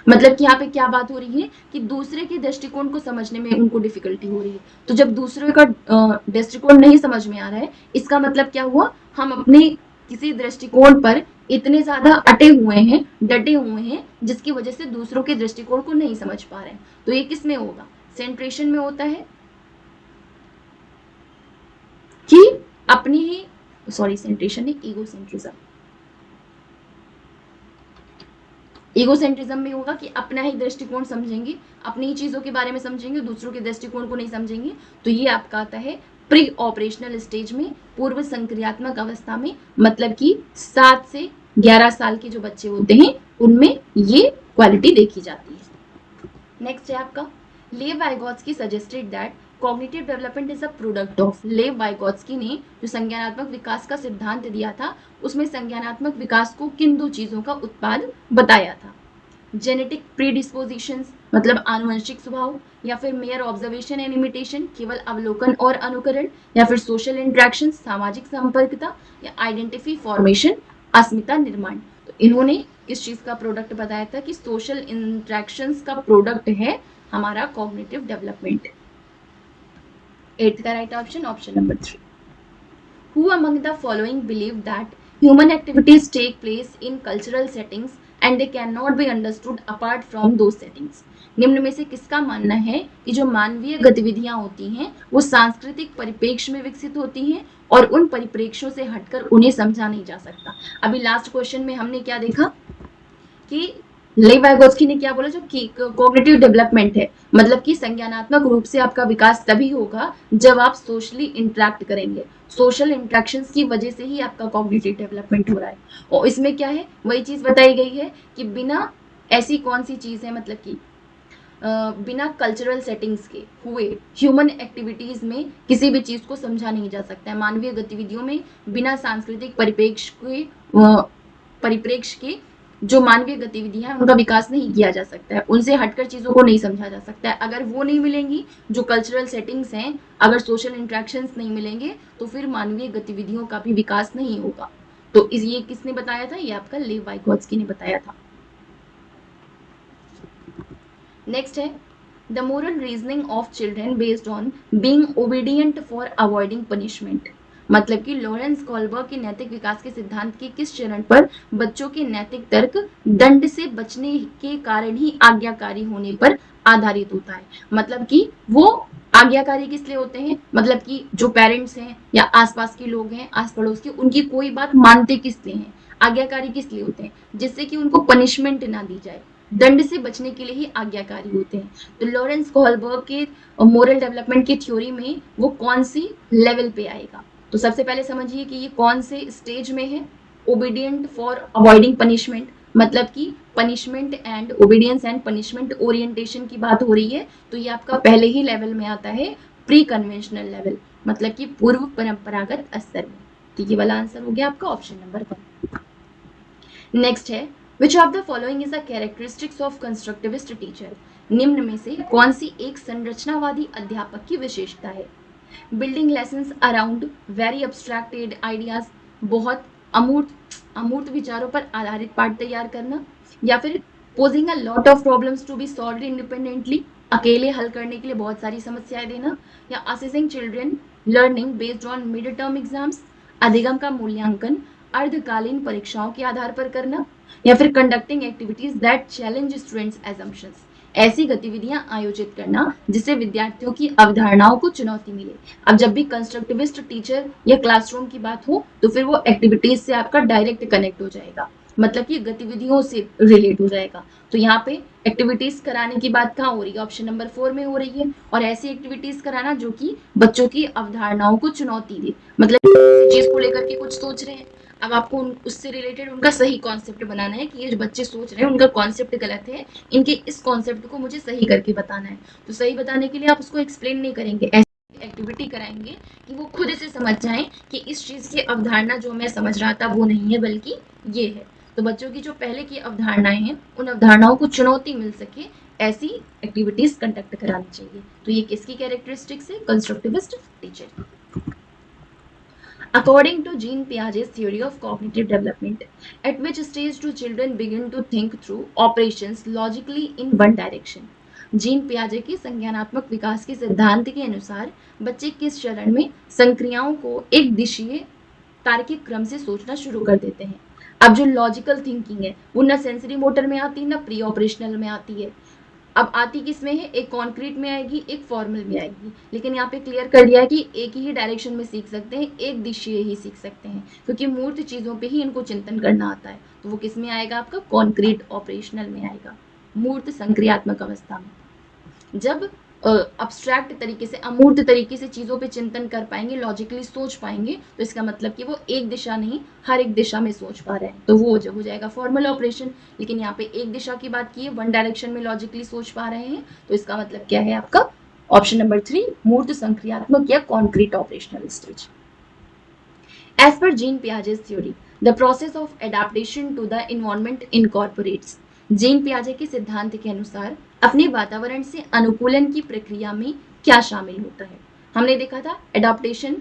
[SPEAKER 1] मतलब कि यहाँ पे क्या बात हो रही है कि दूसरे के दृष्टिकोण को समझने में उनको डिफिकल्टी हो रही है। तो जब दूसरे का दृष्टिकोण नहीं समझ में आ रहा है, इसका मतलब क्या हुआ, हम अपने किसी दृष्टिकोण पर इतने ज्यादा अटे हुए हैं, डटे हुए हैं, जिसकी वजह से दूसरों के दृष्टिकोण को नहीं समझ पा रहे हैं। तो ये किस में होगा, सेंट्रेशन में होता है कि अपनी ही, सॉरी सेंट्रेशन नहीं, ईगोसेंट्रिज्म, ईगोसेंट्रिज्म में होगा कि अपना ही दृष्टिकोण समझेंगे, अपनी ही चीजों के बारे में समझेंगे, दूसरों के दृष्टिकोण को नहीं समझेंगे। तो ये आपका आता है प्री ऑपरेशनल स्टेज में, पूर्व संक्रियात्मक अवस्था में, मतलब कि 7 से 11 साल के जो बच्चे होते हैं उनमें ये क्वालिटी देखी जाती है। नेक्स्ट है आपका, लेव Vygotsky suggested that cognitive development is a product of. लेव वाइगोत्स्की ने जो संज्ञानात्मक विकास का सिद्धांत दिया था, उसमें संज्ञानात्मक विकास को किन 2 चीजों का उत्पाद बताया था? जेनेटिक प्रीडिस्पोजिशंस मतलब आनुवंशिक स्वभाव, या फिर मेयर ऑब्जर्वेशन एंड इमिटेशन केवल अवलोकन और अनुकरण, या फिर सोशल इंटरेक्शन सामाजिक संपर्कता, या आइडेंटिटी फॉर्मेशन अस्मिता निर्माण। तो इन्होंने किस चीज का प्रोडक्ट बताया था कि सोशल इंटरेक्शंस का प्रोडक्ट है हमारा कॉग्निटिव डेवलपमेंट। 8th का right option option number 3। Who among the following believe that human activities take place in cultural settings and they cannot be understood apart from those settings? निम्न में से किसका मानना है कि जो मानवीय गतिविधियां होती हैं वो सांस्कृतिक परिप्रेक्ष्य में विकसित होती हैं और उन परिप्रेक्ष्यों से हटकर उन्हें समझा नहीं जा सकता। अभी लास्ट क्वेश्चन में हमने क्या देखा कि लेव वाइगोत्स्की ने क्या बोला, जो कॉग्निटिव डेवलपमेंट है मतलब कि संज्ञानात्मक रूप से आपका विकास तभी होगा जब आप सोशली इंटरेक्ट करेंगे, सोशल इंटरेक्शंस की वजह से ही आपका कॉग्निटिव डेवलपमेंट हो रहा है। और इसमें क्या है, वही चीज बताई गई है कि बिना ऐसी कौन सी चीज है, मतलब कि बिना कल्चरल सेटिंग्स के हुए ह्यूमन एक्टिविटीज में किसी भी चीज को समझा नहीं जा सकता है। मानवीय गतिविधियों में बिना सांस्कृतिक परिप्रेक्ष्य के जो मानवीय गतिविधियां हैं उनका विकास नहीं किया जा सकता है, उनसे हटकर चीजों को नहीं समझा जा सकता है। अगर वो नहीं मिलेंगी, जो कल्चरल सेटिंग्स हैं, अगर सोशल इंटरेक्शंस नहीं मिलेंगे, तो फिर मानवीय गतिविधियों का भी विकास नहीं होगा। तो ये किसने बताया था, ये आपका लेव वाइगोत्स्की ने बताया था। नेक्स्ट है, the moral reasoning of children based on being obedient for avoiding punishment. मतलब कि लॉरेंस कोलबर्ग के नैतिक विकास के सिद्धांत के किस चरण पर बच्चों के नैतिक तर्क दंड से बचने के कारण ही आज्ञाकारी होने पर आधारित होता है। मतलब कि वो आज्ञाकारी किस लिए होते हैं, मतलब कि जो पेरेंट्स हैं या आसपास के लोग हैं, आस पड़ोस के, उनकी कोई बात मानते किस लिए हैं। आज्ञाकारी किस लिए होते हैं, जिससे कि उनको पनिशमेंट ना दी जाए, दंड से बचने के लिए ही आज्ञाकारी होते हैं। तो लॉरेंस कोहलबर्ग के मोरल डेवलपमेंट की थ्योरी में वो कौन सी लेवल पे आएगा। तो सबसे पहले समझिए कि ये कौन से स्टेज में है। ओबीडियंट फॉर अवॉइडिंग पनिशमेंट, मतलब कि punishment and obedience and punishment orientation की बात हो रही है, तो ये आपका पहले ही लेवल में आता है, प्री कन्वेंशनल लेवल, मतलब कि पूर्व परंपरागत स्तर में। तो ये वाला आंसर हो गया आपका ऑप्शन नंबर 1। नेक्स्ट है, which of the following is the characteristics of constructivist teacher. निम्न में से कौन सी एक संरचनावादी अध्यापक की विशेषता है। Building lessons around very abstracted ideas, बहुत अमूर्त विचारों पर आधारित पाठ तैयार करना, या फिर posing a lot of problems to be solved independently, अकेले हल करने के लिए बहुत सारी समस्याएं देना, या assessing children learning based on mid term exams, अधिगम का मूल्यांकन अर्धकालीन परीक्षाओं के आधार पर करना, या फिर conducting activities that challenge students assumptions, ऐसी गतिविधियां आयोजित करना जिससे विद्यार्थियों की अवधारणाओं को चुनौती मिले। अब जब भी कंस्ट्रक्टिविस्ट टीचर या क्लासरूम की बात हो तो फिर वो एक्टिविटीज से आपका डायरेक्ट कनेक्ट हो जाएगा, मतलब कि गतिविधियों से रिलेट हो जाएगा। तो यहाँ पे एक्टिविटीज कराने की बात कहाँ हो रही है, ऑप्शन नंबर 4 में हो रही है। और ऐसी एक्टिविटीज कराना जो कि बच्चों की अवधारणाओं को चुनौती दे, मतलब चीज को लेकर के कुछ सोच रहे हैं, अब आपको उससे रिलेटेड उनका सही कॉन्सेप्ट बनाना है कि ये जो बच्चे सोच रहे हैं उनका कॉन्सेप्ट गलत है, इनके इस कॉन्सेप्ट को मुझे सही करके बताना है। तो सही बताने के लिए आप उसको एक्सप्लेन नहीं करेंगे, ऐसी एक्टिविटी कराएंगे कि वो खुद से समझ जाएं कि इस चीज की अवधारणा जो मैं समझ रहा था वो नहीं है बल्कि ये है। तो बच्चों की जो पहले की अवधारणाएं हैं उन अवधारणाओं को चुनौती मिल सके, ऐसी एक्टिविटीज कंडक्ट करानी चाहिए। तो ये किसकी कैरेक्टरिस्टिक्स है, constructivist teacher. According to Jean Piaget's theory of cognitive development, at which stage do children begin to think through operations logically in one direction? Jean पियाजे की संज्ञानात्मक विकास के सिद्धांत के अनुसार बच्चे किस चरण में संक्रियाओं को एक दिशीय तार्किक क्रम से सोचना शुरू कर देते हैं। अब जो लॉजिकल थिंकिंग है वो ना सेंसरी मोटर में आती ना प्री ऑपरेशनल में आती है। अब आती किस में है, एक कॉन्क्रीट में आएगी, एक फॉर्मल में आएगी, लेकिन यहाँ पे क्लियर कर दिया है कि एक ही डायरेक्शन में सीख सकते हैं, एक दिशीय ही सीख सकते हैं, क्योंकि मूर्त चीजों पे ही इनको चिंतन करना आता है। तो वो किस में आएगा, आपका कॉन्क्रीट ऑपरेशनल में आएगा, मूर्त संक्रियात्मक अवस्था में। जब अब्स्ट्रैक्ट तरीके से, अमूर्त तरीके से चीजों पे चिंतन कर पाएंगे, लॉजिकली सोच पाएंगे, तो इसका मतलब कि वो एक दिशा नहीं हर एक दिशा में सोच पा रहे हैं, तो वो हो जाएगा फॉर्मल ऑपरेशन। लेकिन यहाँ पे एक दिशा की बात की है, वन डायरेक्शन में लॉजिकली सोच पा रहे हैं, तो इसका मतलब क्या है आपका ऑप्शन नंबर 3, मूर्त संक्रियात्मक या concrete operational stage. As per Jean Piaget's theory, the process of adaptation to the environment incorporates. Jean पियाजे के सिद्धांत के अनुसार अपने वातावरण से अनुकूलन की प्रक्रिया में क्या शामिल होता है। हमने देखा था एडाप्टेशन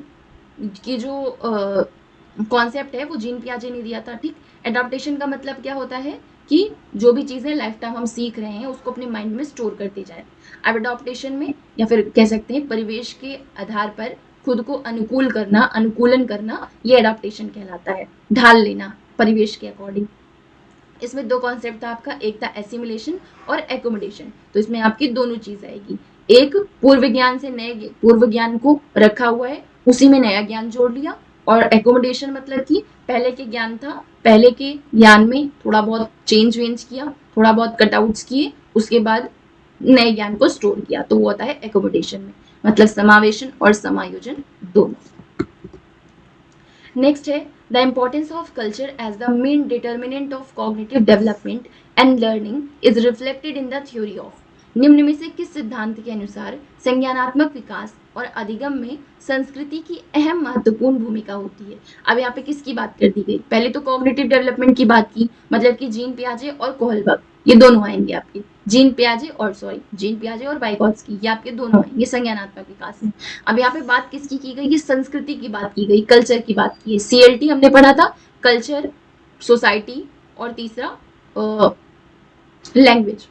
[SPEAKER 1] की जो कॉन्सेप्ट है वो जीन पियाजे ने दिया था, ठीक। एडाप्टेशन का मतलब क्या होता है कि जो भी चीजें लाइफ टाइम हम सीख रहे हैं उसको अपने माइंड में स्टोर करते जाए। अब एडाप्टेशन में, या फिर कह सकते हैं परिवेश के आधार पर खुद को अनुकूल करना, अनुकूलन करना, ये एडाप्टेशन कहलाता है, ढाल लेना परिवेश के अकॉर्डिंग। इसमें दो कॉन्सेप्ट था आपका, एक था एसिमिलेशन और एकोमोडेशन। तो इसमें आपकी दोनों चीज आएगी, एक पूर्व ज्ञान से नए पूर्व ज्ञान को रखा हुआ है, उसी में नया ज्ञान जोड़ लिया, और एकोमोडेशन मतलब कि पहले के ज्ञान था, पहले के ज्ञान में थोड़ा बहुत चेंज वेंज किया, थोड़ा बहुत कटआउट्स किए, उसके बाद नए ज्ञान को स्टोर किया, तो वो होता है एकोमोडेशन में, मतलब समावेशन और समायोजन दोनों। नेक्स्ट है the importance of culture as the main determinant of cognitive development and learning is reflected in the theory of. निम्न में से किस सिद्धांत के अनुसार संज्ञानात्मक विकास और अधिगम में संस्कृति की अहम महत्वपूर्ण भूमिका होती है। अब यहाँ पे किसकी बात कर दी गई, पहले तो कॉग्निटिव डेवलपमेंट की बात की, मतलब कि जीन पियाजे और कोहलबर्ग ये दोनों आएंगे आपके, जीन पियाजे और वाइगॉत्स्की ये आपके दोनों आएंगे, संज्ञानात्मक विकास में। अब यहाँ पे बात किसकी की गई, ये संस्कृति की बात की गई, कल्चर की बात की है। CLT हमने पढ़ा था, कल्चर, सोसाइटी, और तीसरा लैंग्वेज।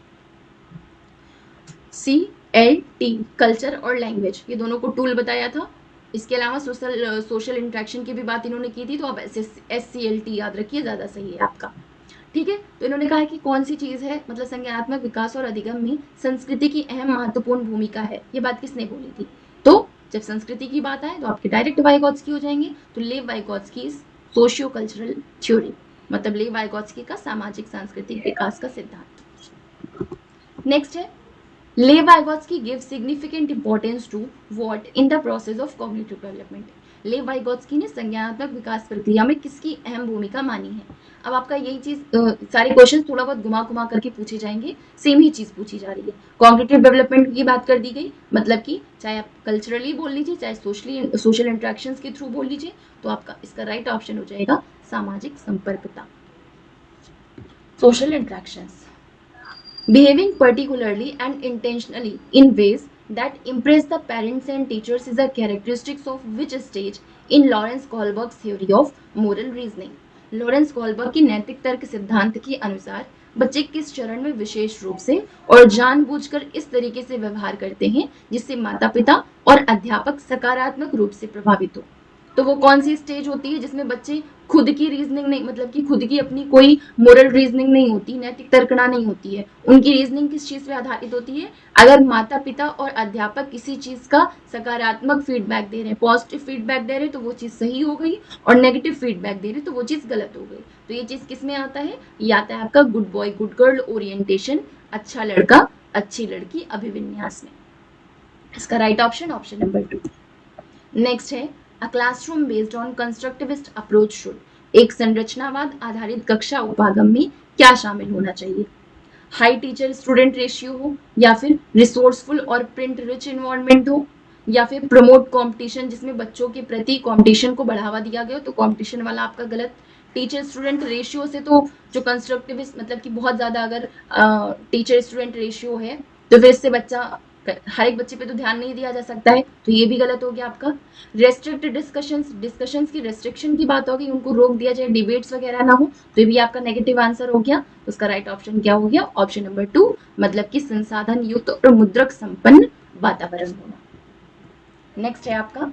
[SPEAKER 1] CLT कल्चर और लैंग्वेज, ये दोनों को टूल बताया था। इसके अलावा सोशल इंटरेक्शन की भी बात इन्होंने की थी, तो अब SCLT याद रखिए, ज्यादा सही है आपका। ठीक है, तो इन्होंने कहा कि कौन सी चीज है, मतलब संज्ञानात्मक विकास और अधिगम में संस्कृति की अहम महत्वपूर्ण भूमिका है, ये बात किसने बोली थी। तो जब संस्कृति की बात आए तो आपके डायरेक्ट वाइगॉत्स्की हो जाएंगे। तो लेव वाइगॉत्स्की सोशियो कल्चरल थ्योरी, मतलब लेव वाइगॉत्स्की का सामाजिक सांस्कृतिक विकास का सिद्धांत। नेक्स्ट है, Lev Vygotsky give significant importance to what in the process of cognitive development. Lev Vygotsky ने संज्ञानात्मक विकास प्रक्रिया में किसकी अहम भूमिका मानी है। अब आपका यही चीज सारे क्वेश्चन थोड़ा बहुत घुमा घुमा करके पूछे जाएंगे, सेम ही चीज पूछी जा रही है। कॉग्निटिव डेवलपमेंट की बात कर दी गई, मतलब कि चाहे आप कल्चरली बोल लीजिए चाहे सोशल इंटरेक्शन के थ्रू बोल लीजिए, तो आपका इसका राइट ऑप्शन हो जाएगा सामाजिक संपर्कता, social interactions. Behaving particularly and intentionally in ways that impress the parents and teachers is a characteristic of which stage in Lawrence Kohlberg's theory of moral reasoning. Lawrence Kohlberg की नैतिक तर्क सिद्धांत के अनुसार बच्चे किस चरण में विशेष रूप से और जानबूझकर इस तरीके से व्यवहार करते हैं जिससे माता पिता और अध्यापक सकारात्मक रूप से प्रभावित हो। तो वो कौन सी स्टेज होती है जिसमें बच्चे खुद की रीजनिंग नहीं, मतलब कि खुद की अपनी कोई मोरल रीजनिंग नहीं होती, नैतिक तर्कना नहीं होती है, उनकी रीजनिंग किस चीज पे आधारित होती है, अगर माता पिता और अध्यापक किसी चीज का सकारात्मक फीडबैक दे रहे हैं, पॉजिटिव फीडबैक दे रहे हैं तो वो चीज सही हो गई, और नेगेटिव फीडबैक दे रहे हैं तो वो चीज गलत हो गई। तो ये चीज किस में आता है, ये आता है आपका good boy good girl orientation, अच्छा लड़का अच्छी लड़की अभिविन्यास में। इसका right option option number 2। Next है, a classroom based on constructivist approach should, एक संरचनावाद आधारित कक्षा उपागम में क्या शामिल होना चाहिए। हाई टीचर स्टूडेंट रेशियो हो, या फिर रिसोर्सफुल और प्रिंट रिच इन्वायरमेंट हो, या फिर प्रमोट कंपटीशन जिसमें बच्चों के प्रति कंपटीशन को बढ़ावा दिया गया, तो कंपटीशन वाला आपका गलत। टीचर स्टूडेंट रेशियो से तो जो कंस्ट्रक्टिविस्ट, मतलब कि बहुत ज्यादा अगर टीचर स्टूडेंट रेशियो है तो फिर इससे बच्चा, हर एक बच्चे पे तो ध्यान नहीं दिया जा सकता है, तो ये भी गलत हो गया आपका। रेस्ट्रिक्ट डिस्कशंस की रेस्ट्रिक्शन की बात होगी, उनको रोक दिया जाए, डिबेट्स वगैरह ना हो, तो ये भी आपका नेगेटिव आंसर हो गया। तो उसका राइट ऑप्शन क्या हो गया, ऑप्शन नंबर 2, मतलब कि संसाधन युक्त और मुद्रक संपन्न वातावरण होना। नेक्स्ट है आपका,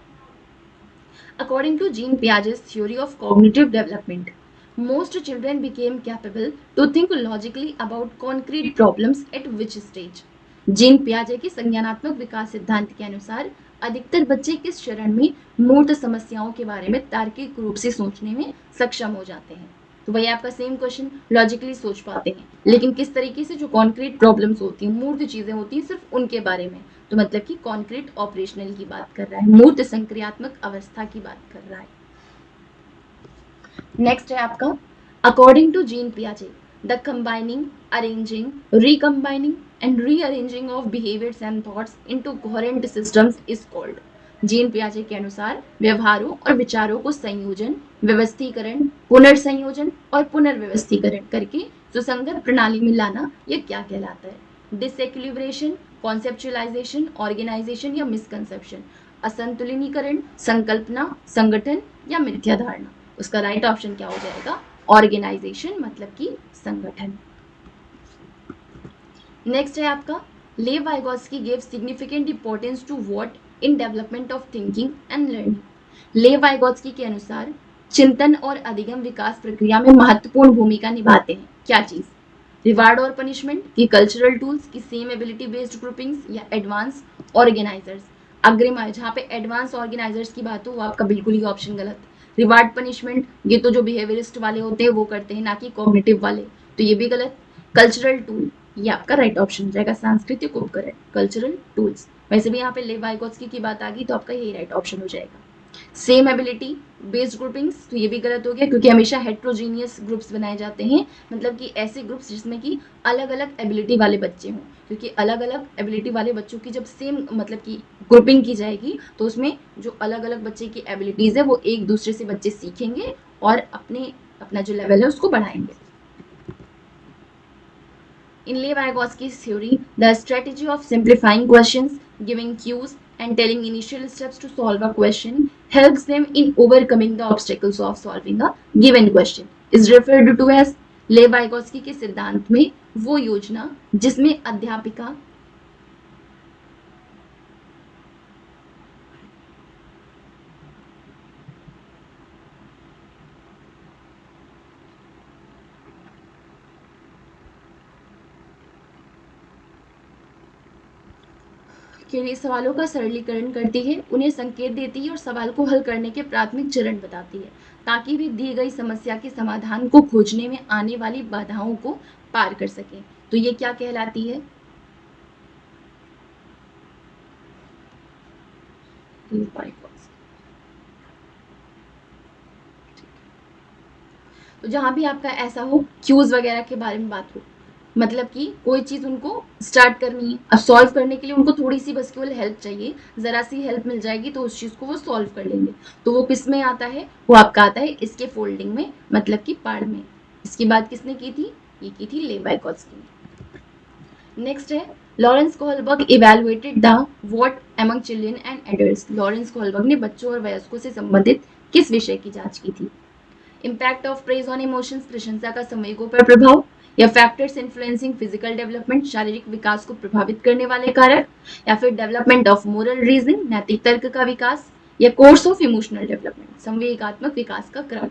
[SPEAKER 1] according to Jean Piaget's theory of cognitive development, most children became capable to think logically about concrete problems at which stage? Jean पियाजे की संज्ञानात्मक विकास सिद्धांत के अनुसार अधिकतर बच्चे किस चरण में मूर्त समस्याओं के बारे में तार्किक रूप से सोचने में सक्षम हो जाते हैं। तो वही आपका सेम क्वेश्चन, लॉजिकली सोच पाते हैं, लेकिन किस तरीके से, जो कॉन्क्रीट प्रॉब्लम्स होती हैं, मूर्त चीजें होती हैं, सिर्फ उनके बारे में, तो मतलब कि कॉन्क्रीट ऑपरेशनल की बात कर रहा है, मूर्त संक्रियात्मक अवस्था की बात कर रहा है। नेक्स्ट है आपका, अकॉर्डिंग टू जीन पियाजे the combining, arranging, recombining and rearranging of behaviours and thoughts into coherent systems is called. Jean पियाजे के अनुसार व्यवहारों और विचारों को संयोजन, व्यवस्थीकरण, पुनर्संयोजन और पुनर्व्यवस्थीकरण करके सुसंगत प्रणाली में लाना, यह क्या कहलाता है। डिसइक्विलिब्रेशन, कॉन्सेप्चुअलाइजेशन, ऑर्गेनाइजेशन या मिसकंसेप्शन, असंतुलिनीकरण, संकल्पना, संगठन या मिथ्या धारणा। उसका राइट ऑप्शन क्या हो जाएगा, ऑर्गेनाइजेशन, मतलब कि संगठन। नेक्स्ट है आपका, Lev Vygotsky give significant importance to what in development of thinking and learning. Lev Vygotsky के अनुसार चिंतन और अधिगम विकास प्रक्रिया में महत्वपूर्ण भूमिका निभाते हैं क्या चीज, रिवार्ड और पनिशमेंट, की कल्चरल टूल्स, की सेम एबिलिटी बेस्ड ग्रुपिंग्स या एडवांस ऑर्गेनाइजर्स। अग्रिम आय, जहाँ पे एडवांस ऑर्गेनाइजर्स की बात हो वो आपका बिल्कुल ही ऑप्शन गलत। रिवार्ड पनिशमेंट ये तो जो बिहेवियरिस्ट वाले होते हैं वो करते हैं, ना कि कॉग्निटिव वाले, तो ये भी गलत। कल्चरल टूल, ये आपका राइट ऑप्शन हो जाएगा, सांस्कृतिक उपकरण, कल्चरल टूल्स। वैसे भी यहाँ पे लेव वाइगॉत्स्की की बात आ गई तो आपका यही राइट ऑप्शन हो जाएगा। सेम एबिलिटी बेस्ड ग्रुपिंग्स, तो ये भी गलत हो गया क्योंकि हमेशा हेट्रोजीनियस ग्रुप्स बनाए जाते हैं, मतलब कि ऐसे ग्रुप्स जिसमें कि अलग अलग एबिलिटी वाले बच्चे हों, क्योंकि अलग अलग एबिलिटी वाले बच्चों की जब सेम मतलब कि ग्रुपिंग की जाएगी तो उसमें जो अलग अलग बच्चे की एबिलिटीज है वो एक दूसरे से बच्चे सीखेंगे और अपना जो लेवल है उसको बढ़ाएंगे। In Lev Vygotsky's theory, the strategy of simplifying questions, giving cues, and telling initial steps to solve a question helps them in overcoming the obstacles of solving a given question. Is referred to as लेव Vygotsky के सिद्धांत में वो योजना जिसमें अध्यापिका कि सवालों का सरलीकरण करती है, उन्हें संकेत देती है और सवाल को हल करने के प्राथमिक चरण बताती है, ताकि वे दी गई समस्या के समाधान को खोजने में आने वाली बाधाओं को पार कर सकें। तो ये क्या कहलाती है? तो जहां भी आपका ऐसा हो, क्यूज वगैरह के बारे में बात हो, मतलब कि कोई चीज उनको स्टार्ट करनी है, अब सॉल्व करने के लिए उनको थोड़ी सी बस केवल हेल्प चाहिए, जरा सी हेल्प मिल जाएगी तो उस चीज को वो सॉल्व कर लेंगे। तो वो किस में आता है? वो आपका आता है इसके फोल्डिंग में, मतलब कि पार्ट में। इसकी बात किसने की थी? ये की थी लेव-वाइकोत्स्की ने। नेक्स्ट है Lawrence Kohlberg evaluated the what among children and adults. Lawrence Kohlberg ने बच्चों और वयस्कों से संबंधित किस विषय की जांच की थी? Impact of praise on emotions, प्रशंसा का संवेगों पर प्रभाव, या फैक्टर्स इन्फ्लुएंसिंग फिजिकल डेवलपमेंट, शारीरिक विकास को प्रभावित करने वाले कारक, या फिर डेवलपमेंट ऑफ मोरल रीजनिंग, नैतिक तर्क का विकास, या कोर्स ऑफ इमोशनल डेवलपमेंट, संवेगात्मक विकास का क्रम।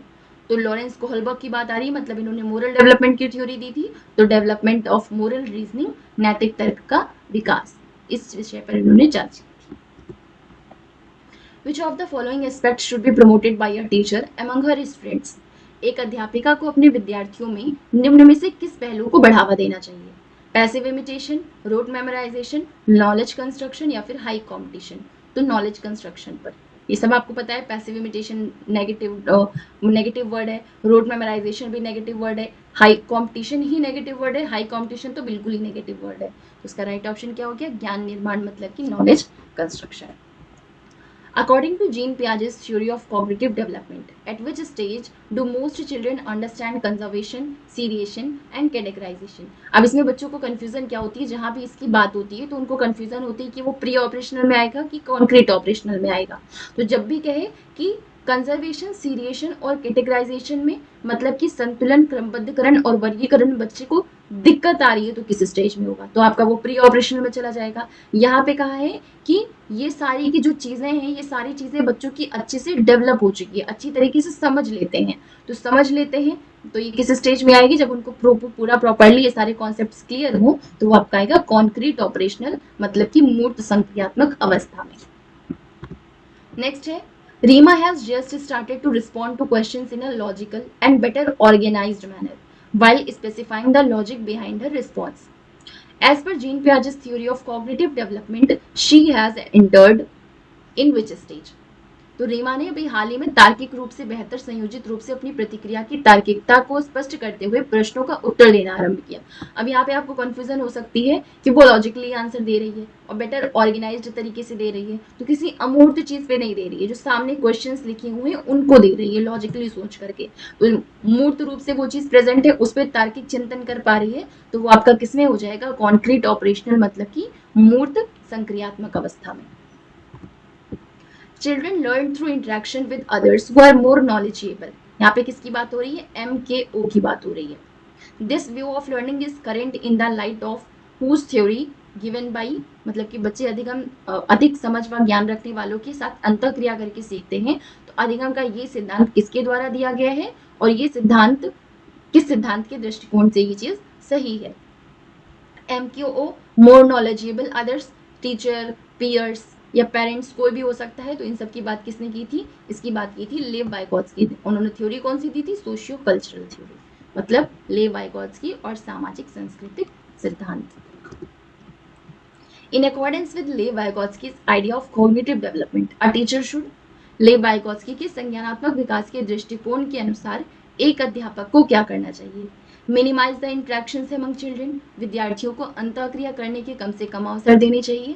[SPEAKER 1] तो लॉरेंस कोहलबर्ग की बात आ रही है, मतलब इन्होंने मोरल डेवलपमेंट की थ्योरी दी थी, तो डेवलपमेंट ऑफ मोरल रीजनिंग, नैतिक तर्क का विकास, इस विषय पर इन्होंने जांच की। Which of the following aspects should be promoted by a teacher among her students? एक अध्यापिका को अपने विद्यार्थियों में निम्न में से किस पहलू को बढ़ावा देना चाहिए? Passive imitation, rote memorization, knowledge construction, या फिर हाई कॉम्पिटिशन। तो नॉलेज कंस्ट्रक्शन पर। ये सब आपको पता है, पैसिव इमिटेशन नेगेटिव वर्ड है, रोट मेमोराइजेशन भी नेगेटिव वर्ड है, हाई कॉम्पिटिशन ही नेगेटिव वर्ड है, हाई कॉम्पिटिशन तो बिल्कुल ही नेगेटिव वर्ड है। तो उसका राइट ऑप्शन क्या हो गया? ज्ञान निर्माण, मतलब कि knowledge construction. According to Jean Piaget's theory of cognitive development, at which stage do most children understand conservation, seriation and categorization? अब इसमें बच्चों को confusion क्या होती है? जहाँ भी इसकी बात होती है तो उनको confusion होती है कि वो प्री ऑपरेशनल में आएगा कि कॉन्क्रीट ऑपरेशनल में आएगा। तो जब भी कहे कि कंजर्वेशन, सीरिएशन और कैटेगराइजेशन में, मतलब कि संतुलन, क्रमबद्धकरण और वर्गीकरण बच्चे को दिक्कत आ रही है तो किस स्टेज में होगा? तो आपका वो प्री ऑपरेशनल में चला जाएगा। यहाँ पे कहा है कि ये सारी की जो चीजें हैं, ये सारी चीजें बच्चों की अच्छे से डेवलप हो चुकी है, अच्छी तरीके से समझ लेते हैं। तो समझ लेते हैं तो ये किस स्टेज में आएगी? जब उनको पूरा प्रॉपरली ये सारे कॉन्सेप्ट्स क्लियर हो तो वो आपका आएगा कॉन्क्रीट ऑपरेशनल, मतलब कि मूर्त संक्रियात्मक अवस्था में। नेक्स्ट है Rima has just started to respond to questions in a logical and better organized manner while specifying the logic behind her response. As per Jean Piaget's theory of cognitive development, she has entered in which stage? तो रीमा ने अभी हाल ही में तार्किक रूप से बेहतर संयोजित रूप से अपनी प्रतिक्रिया की तार्किकता को स्पष्ट करते हुए प्रश्नों का उत्तर देना आरंभ किया। अब यहाँ पे आपको कंफ्यूजन हो सकती है कि वो लॉजिकली आंसर दे रही है और बेटर ऑर्गेनाइज्ड तरीके से दे रही है, तो किसी अमूर्त चीज पे नहीं दे रही है, जो सामने क्वेश्चंस लिखे हुए हैं उनको दे रही है लॉजिकली सोच करके। तो मूर्त रूप से वो चीज प्रेजेंट है, उस पर तार्किक चिंतन कर पा रही है, तो वो आपका किसमें हो जाएगा? कॉन्क्रीट ऑपरेशनल, मतलब की मूर्त संक्रियात्मक अवस्था में। Children learn through interaction with others who are more knowledgeable. यहाँ पे किसकी बात हो रही है? MKO की बात हो रही है। This view of learning is current in the light of whose theory given by, मतलब कि बच्चे अधिक समझ व ज्ञान रखने वालों के साथ अंतःक्रिया करके सीखते हैं। तो अधिगम का ये सिद्धांत किसके द्वारा दिया गया है और ये सिद्धांत किस सिद्धांत के दृष्टिकोण से ये चीज सही है? MKO, more knowledgeable others, teacher, peers या पेरेंट्स, कोई भी हो सकता है। तो इन सब की बात किसने की थी? इसकी बात की थी लेव-वाइकोत्स्की। उन्होंने थ्योरी कौन सी दी थी? सोशियो कल्चरल थ्योरी, मतलब लेव-वाइकोत्स्की और सामाजिक सांस्कृतिक सिद्धांत। In accordance with Lev-Vygotsky's idea of cognitive development, a teacher should, लेव-वाइकोत्स्की के संज्ञानात्मक विकास के दृष्टिकोण के अनुसार एक अध्यापक को क्या करना चाहिए? Minimise the interactions among children, विद्यार्थियों को अंतःक्रिया करने के कम से कम अवसर देने चाहिए।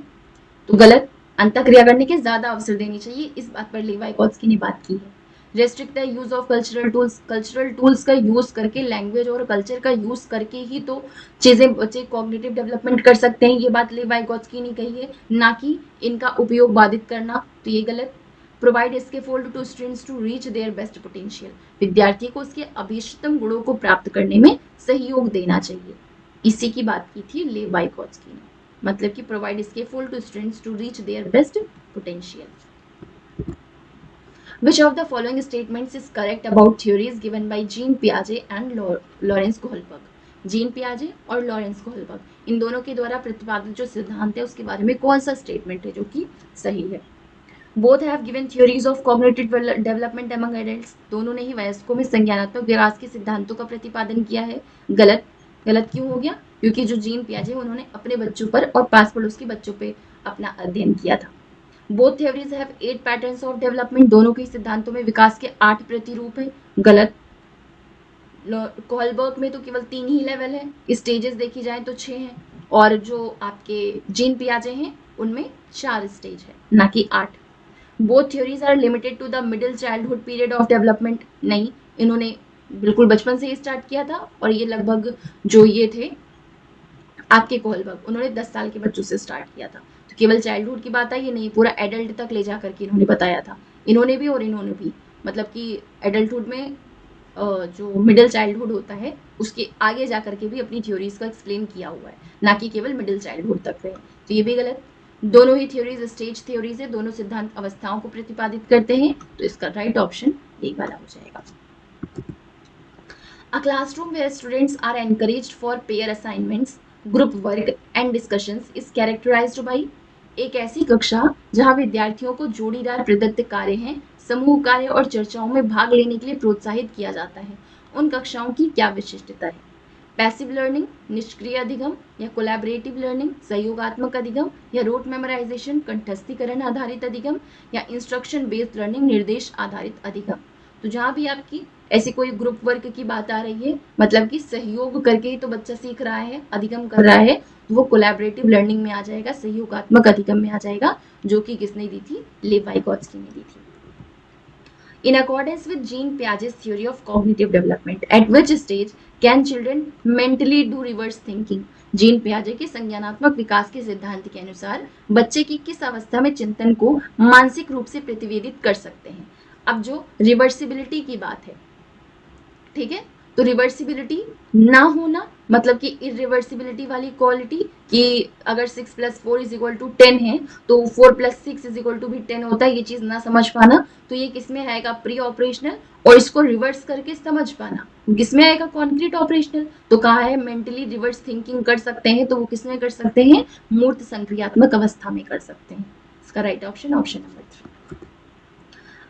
[SPEAKER 1] तो गलत, अंतःक्रिया करने के ज्यादा अवसर देने चाहिए, इस बात पर लेव-वाइकोत्स्की ने बात की है। Restrict the use of cultural tools, cultural tools का यूज करके, लैंग्वेज और कल्चर का यूज करके ही तो चीजें बच्चे कॉग्निटिव डेवलपमेंट कर सकते हैं, ये बात लेव-वाइकोत्स्की ने कही है, ना कि इनका उपयोग बाधित करना। तो ये गलत। Provide scaffold to students to reach their best potential, विद्यार्थी को उसके अभीष्टतम गुणों को प्राप्त करने में सहयोग देना चाहिए, इसी की बात की थी लेव-वाइकोत्स्की ने, मतलब कि provide scaffold to students to reach their best potential. Which of the following statements is correct about theories given by Jean Piaget and Lawrence Kohlberg? Jean पियाजे और लॉरेंस कोहलबर्ग, इन दोनों के द्वारा प्रतिपादित जो सिद्धांत है उसके बारे में कौन सा स्टेटमेंट है जो कि सही है? Both have given theories of cognitive development among adults, दोनों ने ही वयस्कों में संज्ञानात्मक विकास के सिद्धांतों का प्रतिपादन किया है। गलत। गलत क्यों हो गया? क्योंकि जो जीन पियाजे उन्होंने अपने बच्चों पर और पास पड़ोस के बच्चों पे अपना अध्ययन किया था। Both theories have 8 patterns of development, दोनों के सिद्धांतों में विकास के 8 प्रतिरूप है। गलत। कोहलबर्ग में तो केवल 3 ही लेवल है, स्टेजेस देखी जाए तो 6 हैं, और जो आपके जीन पियाजे हैं उनमें 4 स्टेज है, ना कि 8। Both theories are limited to the middle childhood period of development, नहीं, इन्होंने बिल्कुल बचपन से ही स्टार्ट किया था, और ये लगभग जो ये थे आपके कोहलबर्ग, उन्होंने 10 साल के बच्चों से स्टार्ट किया था। तो केवल चाइल्डहुड की बात आई, ये नहीं, पूरा एडल्ट तक ले जाकर के इन्होंने बताया था, इन्होंने भी और इन्होंने भी, मतलब कि एडल्टहुड में जो मिडिल चाइल्डहुड होता है उसके आगे जाकर के भी अपनी थ्योरीज का एक्सप्लेन किया हुआ है, ना कि केवल मिडिल चाइल्डहुड तक है। तो ये भी गलत। दोनों ही थ्योरीज स्टेज थ्योरीज है, दोनों सिद्धांत अवस्थाओं को प्रतिपादित करते हैं, तो इसका राइट ऑप्शन ये वाला हो जाएगा। A classroom where students are encouraged for pair assignments, group work and discussions is characterized by, एक ऐसी कक्षा जहां विद्यार्थियों को जोड़ीदार प्रदत्त कार्य हैं, समूह कार्य और चर्चाओं में भाग लेने के लिए प्रोत्साहित किया जाता है, उन कक्षाओं की क्या विशिष्टता है? पैसिव लर्निंग, निष्क्रिय अधिगम, या कोलैबोरेटिव लर्निंग, सहयोगात्मक अधिगम, या रोट मेमोराइजेशन, कंठस्थीकरण आधारित अधिगम, या इंस्ट्रक्शन बेस्ड लर्निंग, निर्देश आधारित अधिगम। तो जहां भी आपकी ऐसी कोई ग्रुप वर्क की बात आ रही है, मतलब कि सहयोग करके ही तो बच्चा सीख रहा है, अधिगम कर रहा है, तो वो कोलैबोरेटिव लर्निंग में आ जाएगा, सहयोगात्मक अधिगम में आ जाएगा, जो कि किसने दी थी? लेव वाइगोत्स्की ने दी थी। In accordance with Jean Piaget's theory of cognitive development, at which stage can children mentally do reverse thinking? Jean पियाजे के संज्ञानात्मक विकास के सिद्धांत के अनुसार बच्चे की किस अवस्था में चिंतन को मानसिक रूप से प्रतिवेदित कर सकते हैं? अब जो रिवर्सिबिलिटी की बात है, ठीक है, तो रिवर्सिबिलिटी ना होना, मतलब कि इरिवर्सिबिलिटी वाली क्वालिटी, कि अगर 6 + 4 = 10 है तो 4 + 6 = भी 10 होता है, ये चीज ना समझ पाना, तो ये किसमें आएगा? Pre operational. और इसको रिवर्स करके समझ पाना किसमें आएगा? Concrete operational. तो कहा है मेंटली रिवर्स थिंकिंग कर सकते हैं, तो वो किसमें कर सकते हैं? मूर्त संक्रियात्मक अवस्था में कर सकते हैं। इसका right option number 3।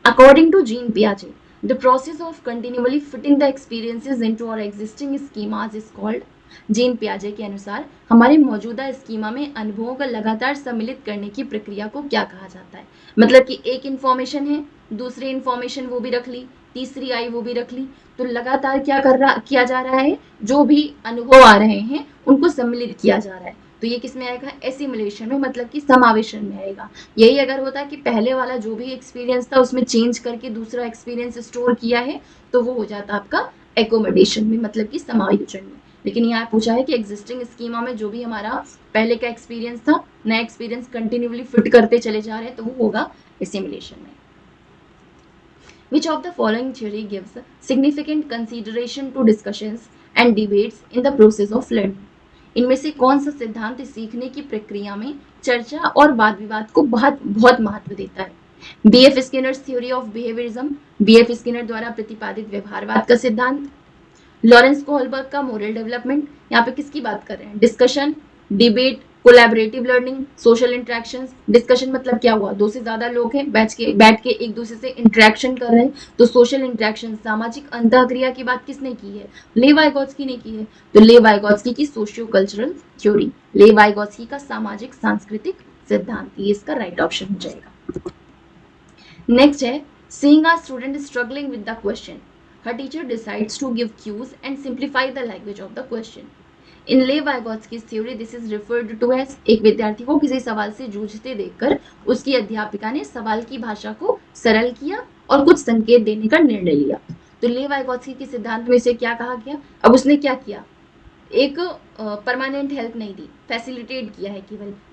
[SPEAKER 1] According to Jean पियाजे, the process of continually fitting the experiences into our existing schemas is called, Jean पियाजे के अनुसार हमारे मौजूदा स्कीमा में अनुभवों का लगातार सम्मिलित करने की प्रक्रिया को क्या कहा जाता है? मतलब कि एक इंफॉर्मेशन है, दूसरी इंफॉर्मेशन वो भी रख ली, तीसरी आई वो भी रख ली, तो लगातार किया जा रहा है, जो भी अनुभव आ रहे हैं उनको सम्मिलित किया जा रहा है, तो ये किसमें आएगा? एसिमुलेशन में, मतलब कि समावेशन में आएगा। यही अगर होता कि पहले वाला जो भी एक्सपीरियंस था उसमें चेंज करके दूसरा एक्सपीरियंस स्टोर किया है, तो वो हो जाता आपका एकोमोडेशन में, मतलब कि समायोजन में। लेकिन यहाँ पूछा है कि एग्जिस्टिंग स्कीमा में जो भी हमारा पहले का एक्सपीरियंस था, नया एक्सपीरियंस कंटिन्यूअली फिट करते चले जा रहे हैं, तो वो होगा एसिमुलेशन में। Which of the following theory gives significant consideration to discussions and debates in the process of learning? इनमें से कौन सा सिद्धांत सीखने की प्रक्रिया में चर्चा और वाद विवाद को बहुत महत्व देता है? BF Skinner's theory of behaviourism, BF Skinner द्वारा प्रतिपादित व्यवहारवाद का सिद्धांत, लॉरेंस कोहलबर्ग का मोरल डेवलपमेंट। यहाँ पे किसकी बात कर रहे हैं? Discussion, debate, collaborative learning, social interactions. Discussion मतलब क्या हुआ? दो से ज्यादा लोग हैं, बैठ के एक दूसरे से इंटरेक्शन कर रहे हैं, तो सोशल इंटरेक्शन, सामाजिक अंतःक्रिया की बात किसने की है? लेव वाइगोत्स्की ने की है। तो लेव वाइगोत्स्की की सोशियो कल्चरल थ्योरी, लेव वाइगोत्स्की का सामाजिक सांस्कृतिक सिद्धांत, ये इसका राइट ऑप्शन हो जाएगा। नेक्स्ट है, seeing a student struggling with the question, her teacher decides to give cues and simplify the language of the question. In Lev Vygotsky's theory, this is referred to as, एक विद्यार्थी को किसी सवाल से जूझते देखकर उसकी अध्यापिका ने सवाल की भाषा को सरल किया और कुछ संकेत देने का निर्णय लिया। तो लेव वाइगोत्स्की के सिद्धांत में से क्या कहा गया? अब उसने क्या किया? एक परमानेंट हेल्प नहीं दी, फैसिलिटेट किया है,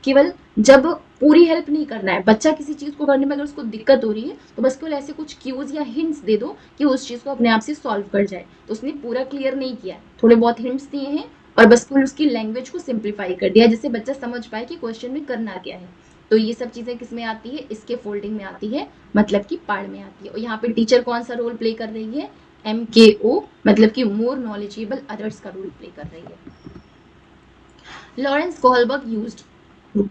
[SPEAKER 1] केवल जब पूरी हेल्प नहीं करना है, बच्चा किसी चीज को करने में अगर उसको दिक्कत हो रही है तो बस केवल ऐसे कुछ क्यूज या हिंट्स दे दो कि उस चीज को अपने आप से सॉल्व कर जाए। तो उसने पूरा क्लियर नहीं किया, थोड़े बहुत हिंट्स दिए हैं और बस केवल उसकी लैंग्वेज को सिंप्लीफाई कर दिया, जिससे बच्चा समझ पाए कि क्वेश्चन में करना क्या है। तो ये सब चीजें किसमें आती है? इसके फोल्डिंग में आती है, मतलब कि पार्ट में आती है। और यहाँ पे टीचर कौन सा रोल प्ले कर रही है? MKO मतलब कि मोर नॉलेजेबल अदर्स का रोल प्ले कर रही है। Lawrence Kohlberg used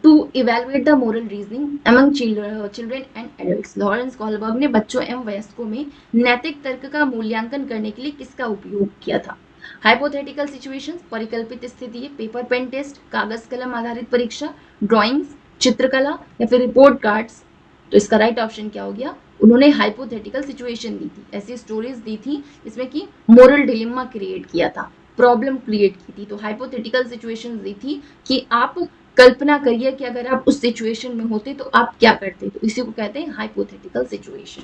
[SPEAKER 1] to evaluate the moral reasoning among children and adults. Lawrence Kohlberg ने बच्चों एवं वयस्कों में नैतिक तर्क का मूल्यांकन करने के लिए किसका उपयोग किया था? हाइपोथेटिकल सिचुएशंस, परिकल्पित स्थिति, पेपर पेन टेस्ट, कागज कलम आधारित परीक्षा, ड्राइंग्स, चित्रकला या फिर रिपोर्ट कार्ड्स। तो इसका राइट ऑप्शन क्या हो गया? उन्होंने हाइपोथेटिकल सिचुएशन दी थी, ऐसी स्टोरीज दी थी जिसमें कि मोरल डिलेमा क्रिएट किया था, प्रॉब्लम क्रिएट की थी। तो हाइपोथेटिकल सिचुएशंस दी थी कि आप कल्पना करिए कि अगर आप उस सिचुएशन में होते तो आप क्या करते, तो इसी को कहते हैं hypothetical situation.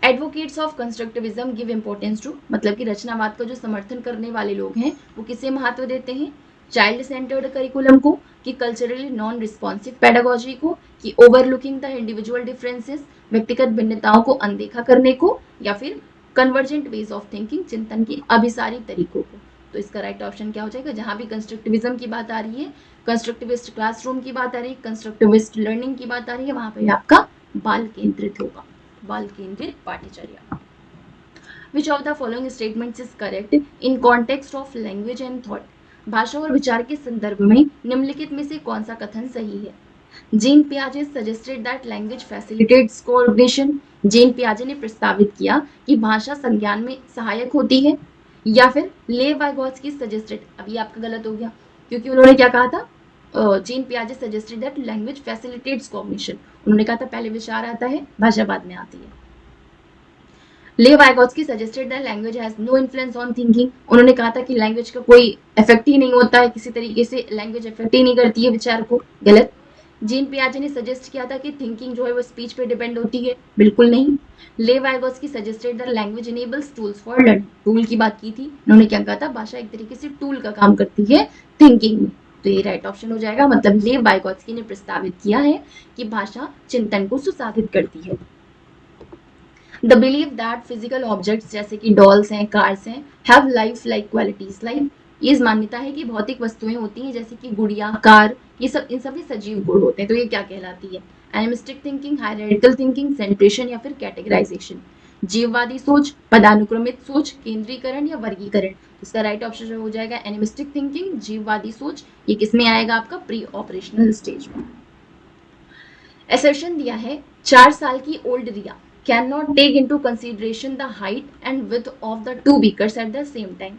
[SPEAKER 1] Advocates of constructivism give importance to, मतलब कि रचनावाद का जो समर्थन करने वाले लोग हैं वो किसे महत्व देते हैं? चाइल्ड सेंटर्ड करिकुलम को, कि कल्चरली नॉन रिस्पॉन्सिव पेडागोजी को, कि ओवरलुकिंग द इंडिविजुअल डिफरेंसेस, व्यक्तिगत भिन्नताओं को अनदेखा करने को, या फिर कन्वर्जेंट वेज ऑफ थिंकिंग, चिंतन के अभिसारी तरीकों को। तो इसका राइट ऑप्शन क्या हो जाएगा? जहां भी कंस्ट्रक्टिविज्म की बात आ रही है, कंस्ट्रक्टिविस्ट क्लासरूम की बात आ रही है, कंस्ट्रक्टिविस्ट लर्निंग की बात आ रही है, वहां पर आपका बाल केंद्रित होगा, बाल केंद्रित पाठ्यचर्या। Which of the following statements is correct in context of language and thought? भाषा और विचार के संदर्भ में निम्नलिखित में से कौन सा कथन सही है? जीन पियाजे suggested that language facilitates coordination. Jean पियाजे ने प्रस्तावित किया कि भाषा संज्ञान में सहायक होती है। या फिर लेव वाइगोत्स्की suggested, अभी आपका गलत हो गया क्योंकि उन्होंने क्या कहा था? जीन पियाजे suggested that language facilitates cognition. उन्होंने कहा था पहले विचार आता है, भाषा बाद में आती है। Lev Vygotsky suggested that language has no influence on thinking. उन्होंने कहा था कि लैंग्वेज का कोई इफेक्ट ही नहीं होता है, किसी तरीके से लैंग्वेज इफेक्ट ही नहीं करती है विचार को। गलत। जीन पियाजे ने सजेस्ट किया था कि थिंकिंग जो है वो स्पीच पे डिपेंड होती है। बिल्कुल नहीं। लेव Vygotsky suggested that language enables tools for learning. Tool की बात की थी, उन्होंने क्या कहा था? भाषा एक तरीके से टूल का काम करती है थिंकिंग में। तो ये राइट ऑप्शन हो जाएगा, मतलब लेव वाइगोत्स्की ने प्रस्तावित किया है कि भाषा चिंतन को सुसाधित करती है। The believe that physical objects जैसे कि डॉल्स हैं, कार्स हैं, have life like qualities. Like ये मान्यता है कि भौतिक वस्तुएं होती हैं जैसे कि गुड़िया, कार, ये सब इन सभी सजीव गुण होते हैं। तो ये क्या कहलाती है? एनिमिस्टिक थिंकिंग, हायरार्किकल थिंकिंग, सेंट्रेशन या फिर कैटेगराइजेशन। जीववादी सोच, पदानुक्रमित सोच, केंद्रीकरण या वर्गीकरण। इसका राइट ऑप्शन हो जाएगा एनिमिस्टिक थिंकिंग, जीववादी सोच। ये किसमें आएगा? आपका प्री ऑपरेशनल स्टेज में। असर्शन दिया है 4 साल की old Riya cannot take into consideration the height and width of the two beakers at the same time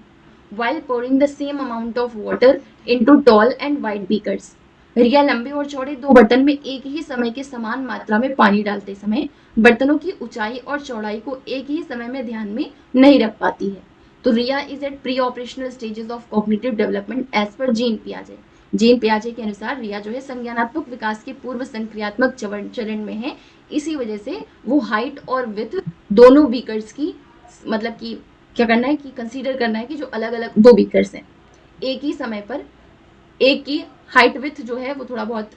[SPEAKER 1] while pouring the same amount of water into tall and wide beakers. रिया लंबे और चौड़े दो बर्तन में एक ही समय के समान मात्रा में पानी डालते समय बर्तनों की ऊंचाई और चौड़ाई को एक ही समय में ध्यान में नहीं रख पाती है। तो Riya is at pre operational stages of cognitive development age पर जीन पियाजे। जीन पियाजे के अनुसार रिया जो है संज्ञानात्मक विकास के पूर्व संक्रियात्मक चरण में है। इसी वजह से वो हाइट और विथ दोनों बीकर्स की, मतलब कि क्या करना है कि कंसीडर करना है कि जो अलग अलग दो बीकर्स हैं एक ही समय पर, एक की हाइट विथ जो है वो थोड़ा बहुत,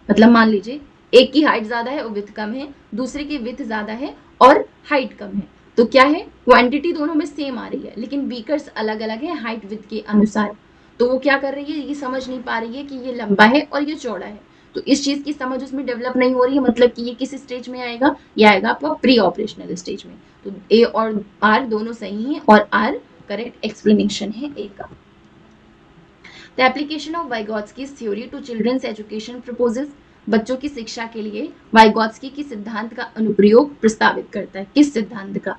[SPEAKER 1] मतलब मान लीजिए एक की हाइट ज्यादा है और विथ कम है, दूसरे की विथ ज्यादा है और हाइट कम है। तो क्या है? क्वांटिटी दोनों में सेम आ रही है लेकिन बीकर्स अलग अलग है हाइट विथ के अनुसार। तो वो क्या कर रही है? ये समझ नहीं पा रही है कि ये लंबा है और ये चौड़ा है। तो इस चीज की समझ उसमें डेवलप नहीं हो रही है, मतलब कि ये किस स्टेज में आएगा? ये आएगा आपका प्री ऑपरेशनल स्टेज में। तो ए और आर दोनों सही हैं और आर करेक्ट एक्सप्लेनेशन है ए का। The application of Vygotsky's theory to children's education proposes, बच्चों की शिक्षा के लिए वाइगोत्स्की की सिद्धांत का अनुप्रयोग प्रस्तावित करता है। किस सिद्धांत का?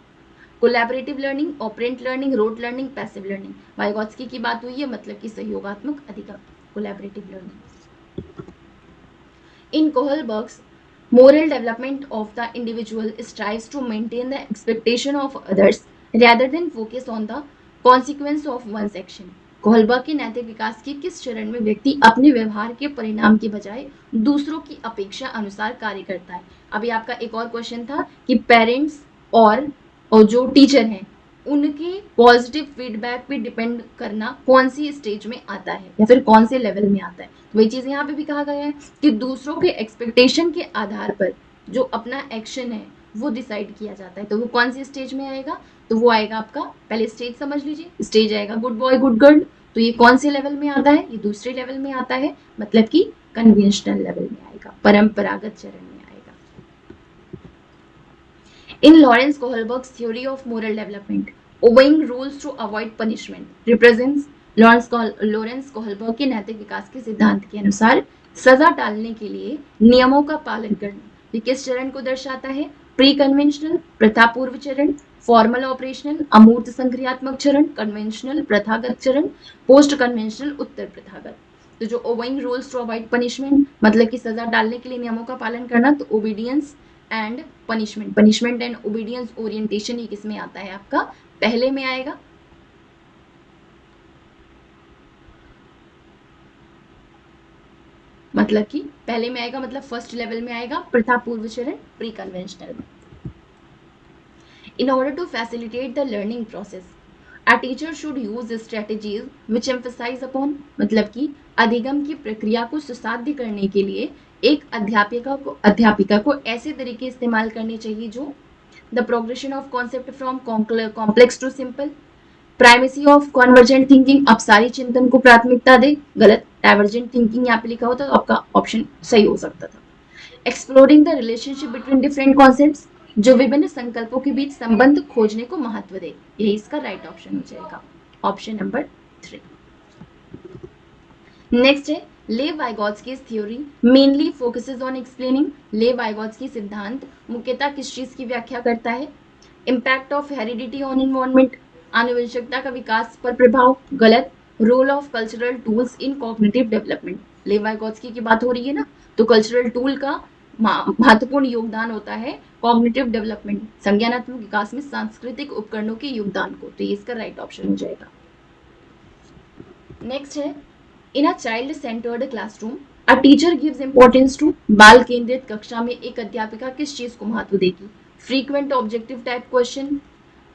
[SPEAKER 1] Collaborative learning, operant learning, rote learning, passive learning. Vygotsky की बात हुई है, मतलब कि सहयोगात्मक अधिगम, collaborative learning. In Kohlberg's moral development of the individual strives to maintain the expectation of others rather than focus on the consequence of one's action. Kohlberg के नैतिक विकास के किस चरण में व्यक्ति अपने व्यवहार के परिणाम के बजाय दूसरों की अपेक्षा अनुसार कार्य करता है? अभी आपका एक और क्वेश्चन था कि पेरेंट्स और जो टीचर हैं उनके पॉजिटिव फीडबैक पे डिपेंड करना कौन सी स्टेज में आता है या फिर कौन से लेवल में आता है। वही चीज यहाँ पे भी कहा गया है कि दूसरों के एक्सपेक्टेशन के आधार पर जो अपना एक्शन है वो डिसाइड किया जाता है। तो वो कौन सी स्टेज में आएगा? तो वो आएगा आपका, पहले स्टेज समझ लीजिए, स्टेज आएगा गुड बॉय गुड गर्ल। तो ये कौन से लेवल में आता है? ये दूसरे लेवल में आता है, मतलब कि कन्वेंशनल लेवल में आएगा, परंपरागत चरण में आएगा। In Lawrence Kohlberg's theory of moral development, obeying rules to avoid punishment represents Lawrence Kohlberg के नैतिक विकास के सिद्धांत के अनुसार सजा टालने के लिए नियमों का पालन करना, ये किस चरण को दर्शाता है? प्री कन्वेंशनल प्रथा पूर्व चरण, फॉर्मल ऑपरेशनल अमूर्त संक्रियात्मक चरण, कन्वेंशनल प्रथागत चरण, पोस्ट कन्वेंशनल उत्तर प्रथागत। तो जो obeying rules to avoid punishment मतलब कि सजा डालने के लिए नियमों का पालन करना, तो obedience and punishment and obedience orientation ये किस में आता है? आपका पहले में आएगा। मतलब कि पहले में आएगा, मतलब फर्स्ट लेवल में आएगा, प्रथा पूर्व चरण प्री कन्वेंशनल में। In order to facilitate the learning process, a teacher should use strategies which emphasize upon मतलब कि अधिगम की प्रक्रिया को सुसाध्य करने के लिए एक अध्यापिका को ऐसे तरीके इस्तेमाल करने चाहिए जो the progression of concept from complex to simple, primacy of convergent thinking, अब सारी चिंतन को प्राथमिकता दे, गलत, डाइवर्जेंट थिंकिंग यहाँ पे लिखा होता तो आपका ऑप्शन सही हो सकता था। Exploring the relationship between different concepts, जो विभिन्न संकल्पों के बीच संबंध खोजने को महत्व दे, यही इसका राइट ऑप्शन हो जाएगा, ऑप्शन नंबर 3। नेक्स्ट है Lev Vygotsky's theory mainly focuses on explaining, Lev Vygotsky सिद्धांत मुख्यतः किस चीज की व्याख्या करता है? Impact of heredity on environment, आनुवंशिकता का विकास पर प्रभाव, गलत, role of cultural tools in cognitive development, Lev Vygotsky की बात हो रही है ना, तो कल्चरल टूल का महत्वपूर्ण योगदान होता है कॉग्निटिव डेवलपमेंट, संज्ञानात्मक विकास में सांस्कृतिक उपकरणों के योगदान को, तो ये इसका राइट ऑप्शन हो जाएगा। नेक्स्ट है in a child centred classroom a teacher gives importance to, बाल केंद्रित कक्षा में एक अध्यापिका किस चीज को महत्व देगी? Frequent objective type question,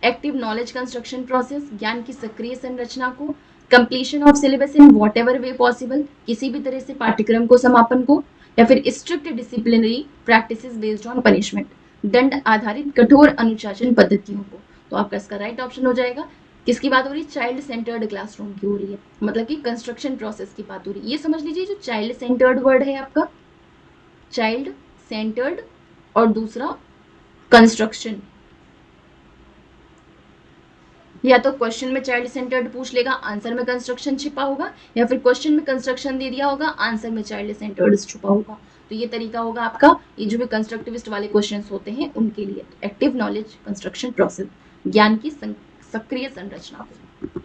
[SPEAKER 1] active knowledge construction process, ज्ञान की सक्रिय संरचना को, completion of syllabus in what ever way possible, किसी भी तरह से पाठ्यक्रम को समापन को, या फिर strict disciplinary practices based on punishment, दंड आधारित कठोर अनुशासन पद्धतियों को, तो आपका इसका राइट ऑप्शन हो जाएगा। किसकी बात हो रही है? चाइल्ड सेंटर्ड क्लासरूम की हो रही है, मतलब कि कंस्ट्रक्शन प्रोसेस की बात हो रही है। ये समझ लीजिए जो चाइल्ड सेंटर्ड वर्ड है आपका, चाइल्ड सेंटर्ड और दूसरा कंस्ट्रक्शन, या तो क्वेश्चन में चाइल्ड सेंटर्ड पूछ लेगा, आंसर में कंस्ट्रक्शन छिपा होगा, या फिर क्वेश्चन में कंस्ट्रक्शन दे दिया होगा, आंसर में चाइल्ड सेंटर्ड छुपा होगा। तो ये तरीका होगा आपका, ये जो भी कंस्ट्रक्टिविस्ट वाले क्वेश्चंस होते हैं उनके लिए। एक्टिव नॉलेज कंस्ट्रक्शन प्रोसेस, ज्ञान की सक्रिय संरचना को।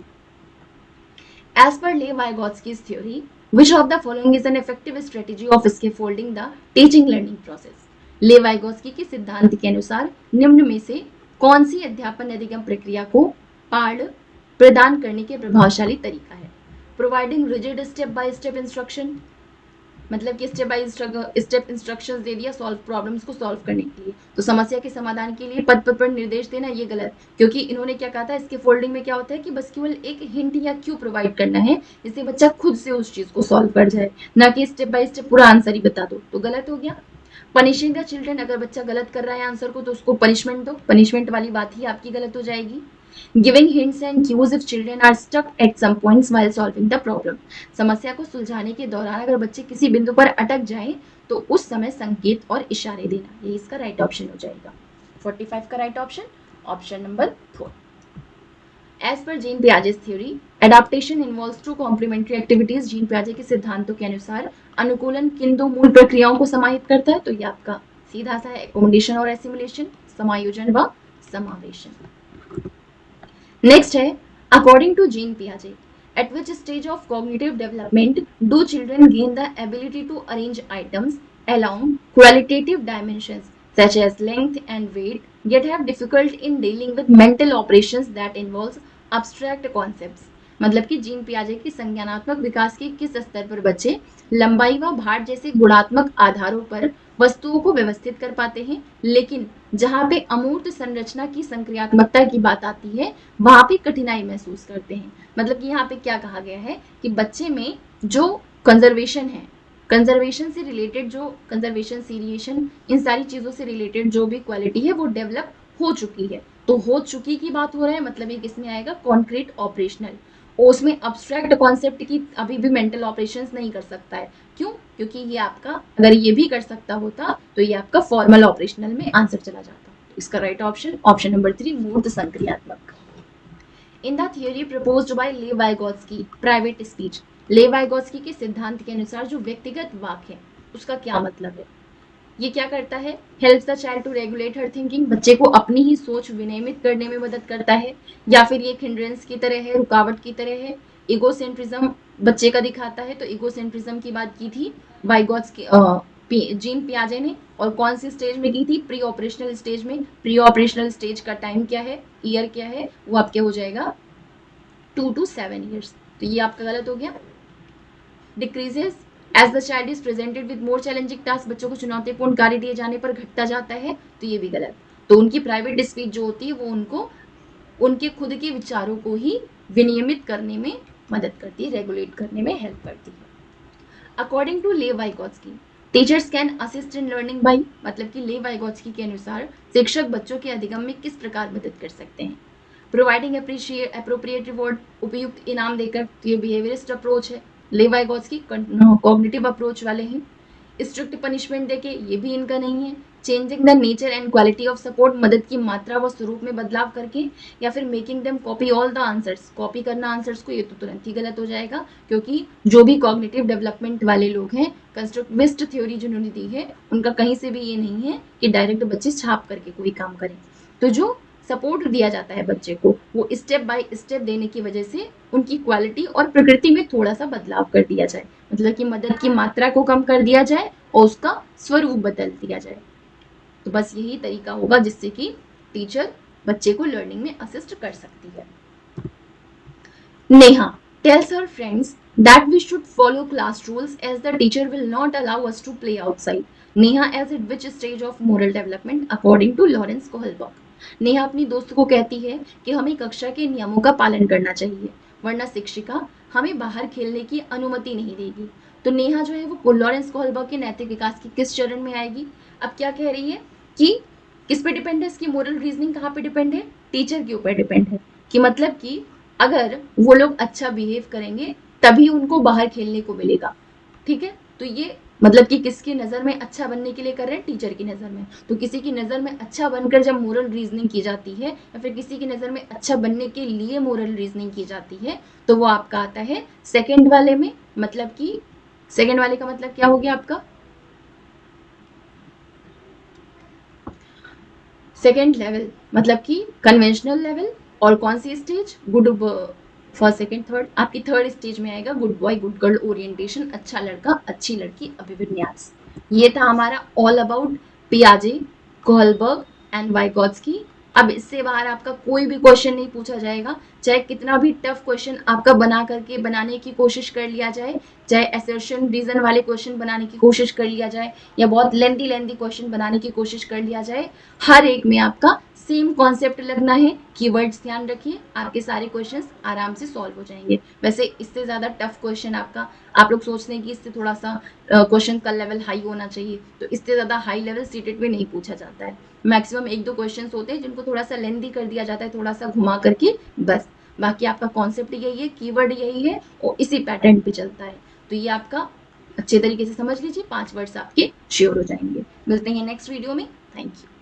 [SPEAKER 1] As per Lev-Vygotsky's theory, which of the following is an effective strategy of scaffolding the teaching learning process? लेव-वाइगोत्स्की के सिद्धांत के अनुसार निम्न में से कौन सी अध्यापन अधिगम प्रक्रिया को पाठ प्रदान करने के प्रभावशाली तरीका है? Providing rigid step by step instruction, मतलब कि स्टेप बाय स्टेप इंस्ट्रक्शंस दे दिया सॉल्व प्रॉब्लम्स को सॉल्व करने के लिए, तो समस्या के समाधान के लिए पद पर निर्देश देना, ये गलत, क्योंकि इन्होंने क्या कहा था, इसके फोल्डिंग में क्या होता है कि बस केवल एक हिंट या क्यू प्रोवाइड करना है, जिससे बच्चा खुद से उस चीज को सॉल्व कर जाए, ना कि स्टेप बाय स्टेप पूरा आंसर ही बता दो, तो गलत हो गया। पनिशिंग द चिल्ड्रन, अगर बच्चा गलत कर रहा है आंसर को तो उसको पनिशमेंट दो, पनिशमेंट वाली बात ही आपकी गलत हो जाएगी। Giving hints and cues if children are stuck at some points while solving the problem, समस्या को सुलझाने के दौरान अगर बच्चे किसी बिंदु पर अटक जाएं तो उस समय संकेत और इशारे देना, ये इसका राइट ऑप्शन हो जाएगा। 45 का right option, option number 4। As पर Jean Piaget's theory, adaptation involves two complementary activities, Jean पियाजे के सिद्धांतों के अनुसार अनुकूलन किन दो मूल प्रक्रियाओं को समाहित करता है? तो ये आपका सीधा सा है, एकोमोडेशन और एसिमुलेशन, समायोजन व समावेशन। नेक्स्ट है अकॉर्डिंग टू जीन पियाजे, at which stage of cognitive development do children gain the ability to arrange items along qualitative dimensions such as length and weight, yet have difficulty in dealing with mental operations that involves abstract concepts? मतलब कि gene पियाजे की संज्ञानात्मक विकास के किस स्तर पर बच्चे लंबाई व भार जैसे गुणात्मक आधारों पर वस्तुओं को व्यवस्थित कर पाते हैं, लेकिन जहां पे अमूर्त संरचना की संक्रियात्मकता की बात आती है वहां पे कठिनाई महसूस करते हैं। मतलब कि यहाँ पे क्या कहा गया है कि बच्चे में जो कंजर्वेशन है, कंजर्वेशन से रिलेटेड जो कंजर्वेशन सीरिएशन, इन सारी चीजों से रिलेटेड जो भी क्वालिटी है वो डेवलप हो चुकी है, तो हो चुकी की बात हो रहा है, मतलब ये किसमें आएगा? कॉन्क्रीट ऑपरेशनल, उसमें अब्स्ट्रैक्ट कॉन्सेप्ट की अभी भी मेंटल ऑपरेशंस नहीं कर सकता है। क्यों? क्योंकि ये आपका अगर ये भी कर सकता होता तो ये आपका फॉर्मल ऑपरेशनल में आंसर चला जाता। इसका राइट ऑप्शन नंबर 3 मूर्त संक्रियात्मक। In the theory proposed by Lev Vygotsky private speech, Lev Vygotsky के सिद्धांत के अनुसार जो व्यक्तिगत वाक्य है उसका क्या मतलब है? ये क्या करता है? Helps the child to regulate her thinking, बच्चे को अपनी ही सोच विनियमित करने में मदद करता है, या फिर ये हिंड्रेंस की तरह है, रुकावट की तरह है। इगोसेंट्रिज्म बच्चे का दिखाता है, तो इगोसेंट्रिज्म की बात की थी वाइगोत्स्की जीन पियाजे ने, और कौन सी स्टेज में की थी? प्री ऑपरेशनल स्टेज में। प्री ऑपरेशनल स्टेज का टाइम क्या है, ईयर क्या है? वो आपके हो जाएगा 2 to 7 years। तो ये आपका गलत हो गया। Decreases as the child is presented with more challenging task, बच्चों को चुनौतीपूर्ण कार्य दिए जाने पर घटता जाता है, तो ये भी गलत। तो उनकी प्राइवेट स्पीच जो होती है वो उनको उनके खुद के विचारों को ही विनियमित करने में मदद करती है, रेगुलेट करने में हेल्प करती है। According to Lev Vygotsky teachers can assist in learning by, मतलब कि लेव वाइगोत्स्की के अनुसार शिक्षक बच्चों के अधिगम में किस प्रकार मदद कर सकते हैं? प्रोवाइडिंग अप्रोप्रिएट रिवॉर्ड, उपयुक्त इनाम देकर, तो ये बिहेवियरिस्ट अप्रोच है। लेव वाइगोत्स्की कॉग्निटिव अप्रोच वाले हैं। स्ट्रिक्ट पनिशमेंट देके, ये भी इनका नहीं है। Changing the nature and quality of support, मदद की मात्रा व स्वरूप में बदलाव करके, या फिर making them copy all the answers, copy करना आंसर्स को, ये तो तुरंत ही गलत हो जाएगा, क्योंकि जो भी कॉग्निटिव डेवलपमेंट वाले लोग हैं, कंस्ट्रक्टिविस्ट थ्योरी जिन्होंने दी है, उनका कहीं से भी ये नहीं है कि डायरेक्ट बच्चे छाप करके कोई काम करें। तो जो सपोर्ट दिया जाता है बच्चे को, वो स्टेप बाय स्टेप देने की वजह से उनकी क्वालिटी और प्रकृति में थोड़ा सा बदलाव कर दिया जाए, मतलब कि मदद की मात्रा को कम कर दिया जाए और उसका स्वरूप बदल दिया जाए। तो बस यही तरीका होगा जिससे कि टीचर बच्चे को लर्निंग में असिस्ट कर सकती है। Neha tells her friends that we should follow class rules as the teacher will not allow us to play outside. Neha as at which stage of moral development according to Lawrence Kohlberg? Neha अपनी दोस्त को कहती है कि हमें कक्षा के नियमों का पालन करना चाहिए, वरना शिक्षिका हमें बाहर खेलने की अनुमति नहीं देगी। तो नेहा जो है वो लॉरेंस कोहलबर्ग के नैतिक विकास की किस चरण में आएगी? अब क्या कह रही है कि किस पे डिपेंड है इसकी मोरल रीजनिंग, कहाँ पे डिपेंड है? टीचर के ऊपर डिपेंड है, कि मतलब कि अगर वो लोग अच्छा बिहेव करेंगे तभी उनको बाहर खेलने को मिलेगा। ठीक है, तो ये मतलब कि किसकी नज़र में अच्छा बनने के लिए कर रहे हैं? टीचर की नज़र में। तो किसी की नज़र में अच्छा बनकर जब मोरल रीजनिंग की जाती है, या फिर किसी की नज़र में अच्छा बनने के लिए मोरल रीजनिंग की जाती है, तो वो आपका आता है सेकेंड वाले में। मतलब कि सेकेंड वाले का मतलब क्या हो गया आपका? सेकेंड लेवल, मतलब कि कन्वेंशनल लेवल। और कौन सी stage? Good first second third, आपकी थर्ड स्टेज में आएगा good boy good girl orientation, अच्छा लड़का अच्छी लड़की अभिविन्यास। ये था हमारा ऑल अबाउट पियाजे, कोहलबर्ग एंड वाइगोत्स्की। अब इससे बाहर आपका कोई भी क्वेश्चन नहीं पूछा जाएगा, चाहे कितना भी टफ क्वेश्चन आपका बनाने की कोशिश कर लिया जाए, चाहे असर्शन रीजन वाले क्वेश्चन बनाने की कोशिश कर लिया जाए, या बहुत लेंथी क्वेश्चन बनाने की कोशिश कर लिया जाए, हर एक में आपका सेम कॉन्सेप्ट लगना है। कीवर्ड्स ध्यान रखिए, आपके सारे क्वेश्चंस आराम से सॉल्व हो जाएंगे। वैसे इससे ज़्यादा टफ क्वेश्चन आपका, आप लोग सोचते हैं कि इससे थोड़ा सा क्वेश्चन का लेवल हाई होना चाहिए, तो इससे ज़्यादा हाई लेवल सीटेट में नहीं पूछा जाता है। मैक्सिमम 1-2 क्वेश्चन होते हैं जिनको थोड़ा सा लेंथी कर दिया जाता है, थोड़ा सा घुमा करके, बस। बाकी आपका कॉन्सेप्ट यही है, कीवर्ड यही है, और इसी पैटर्न पे चलता है। तो ये आपका अच्छे तरीके से समझ लीजिए, 5 वर्ड्स आपके श्योर हो जाएंगे। मिलते हैं नेक्स्ट वीडियो में। Thank you.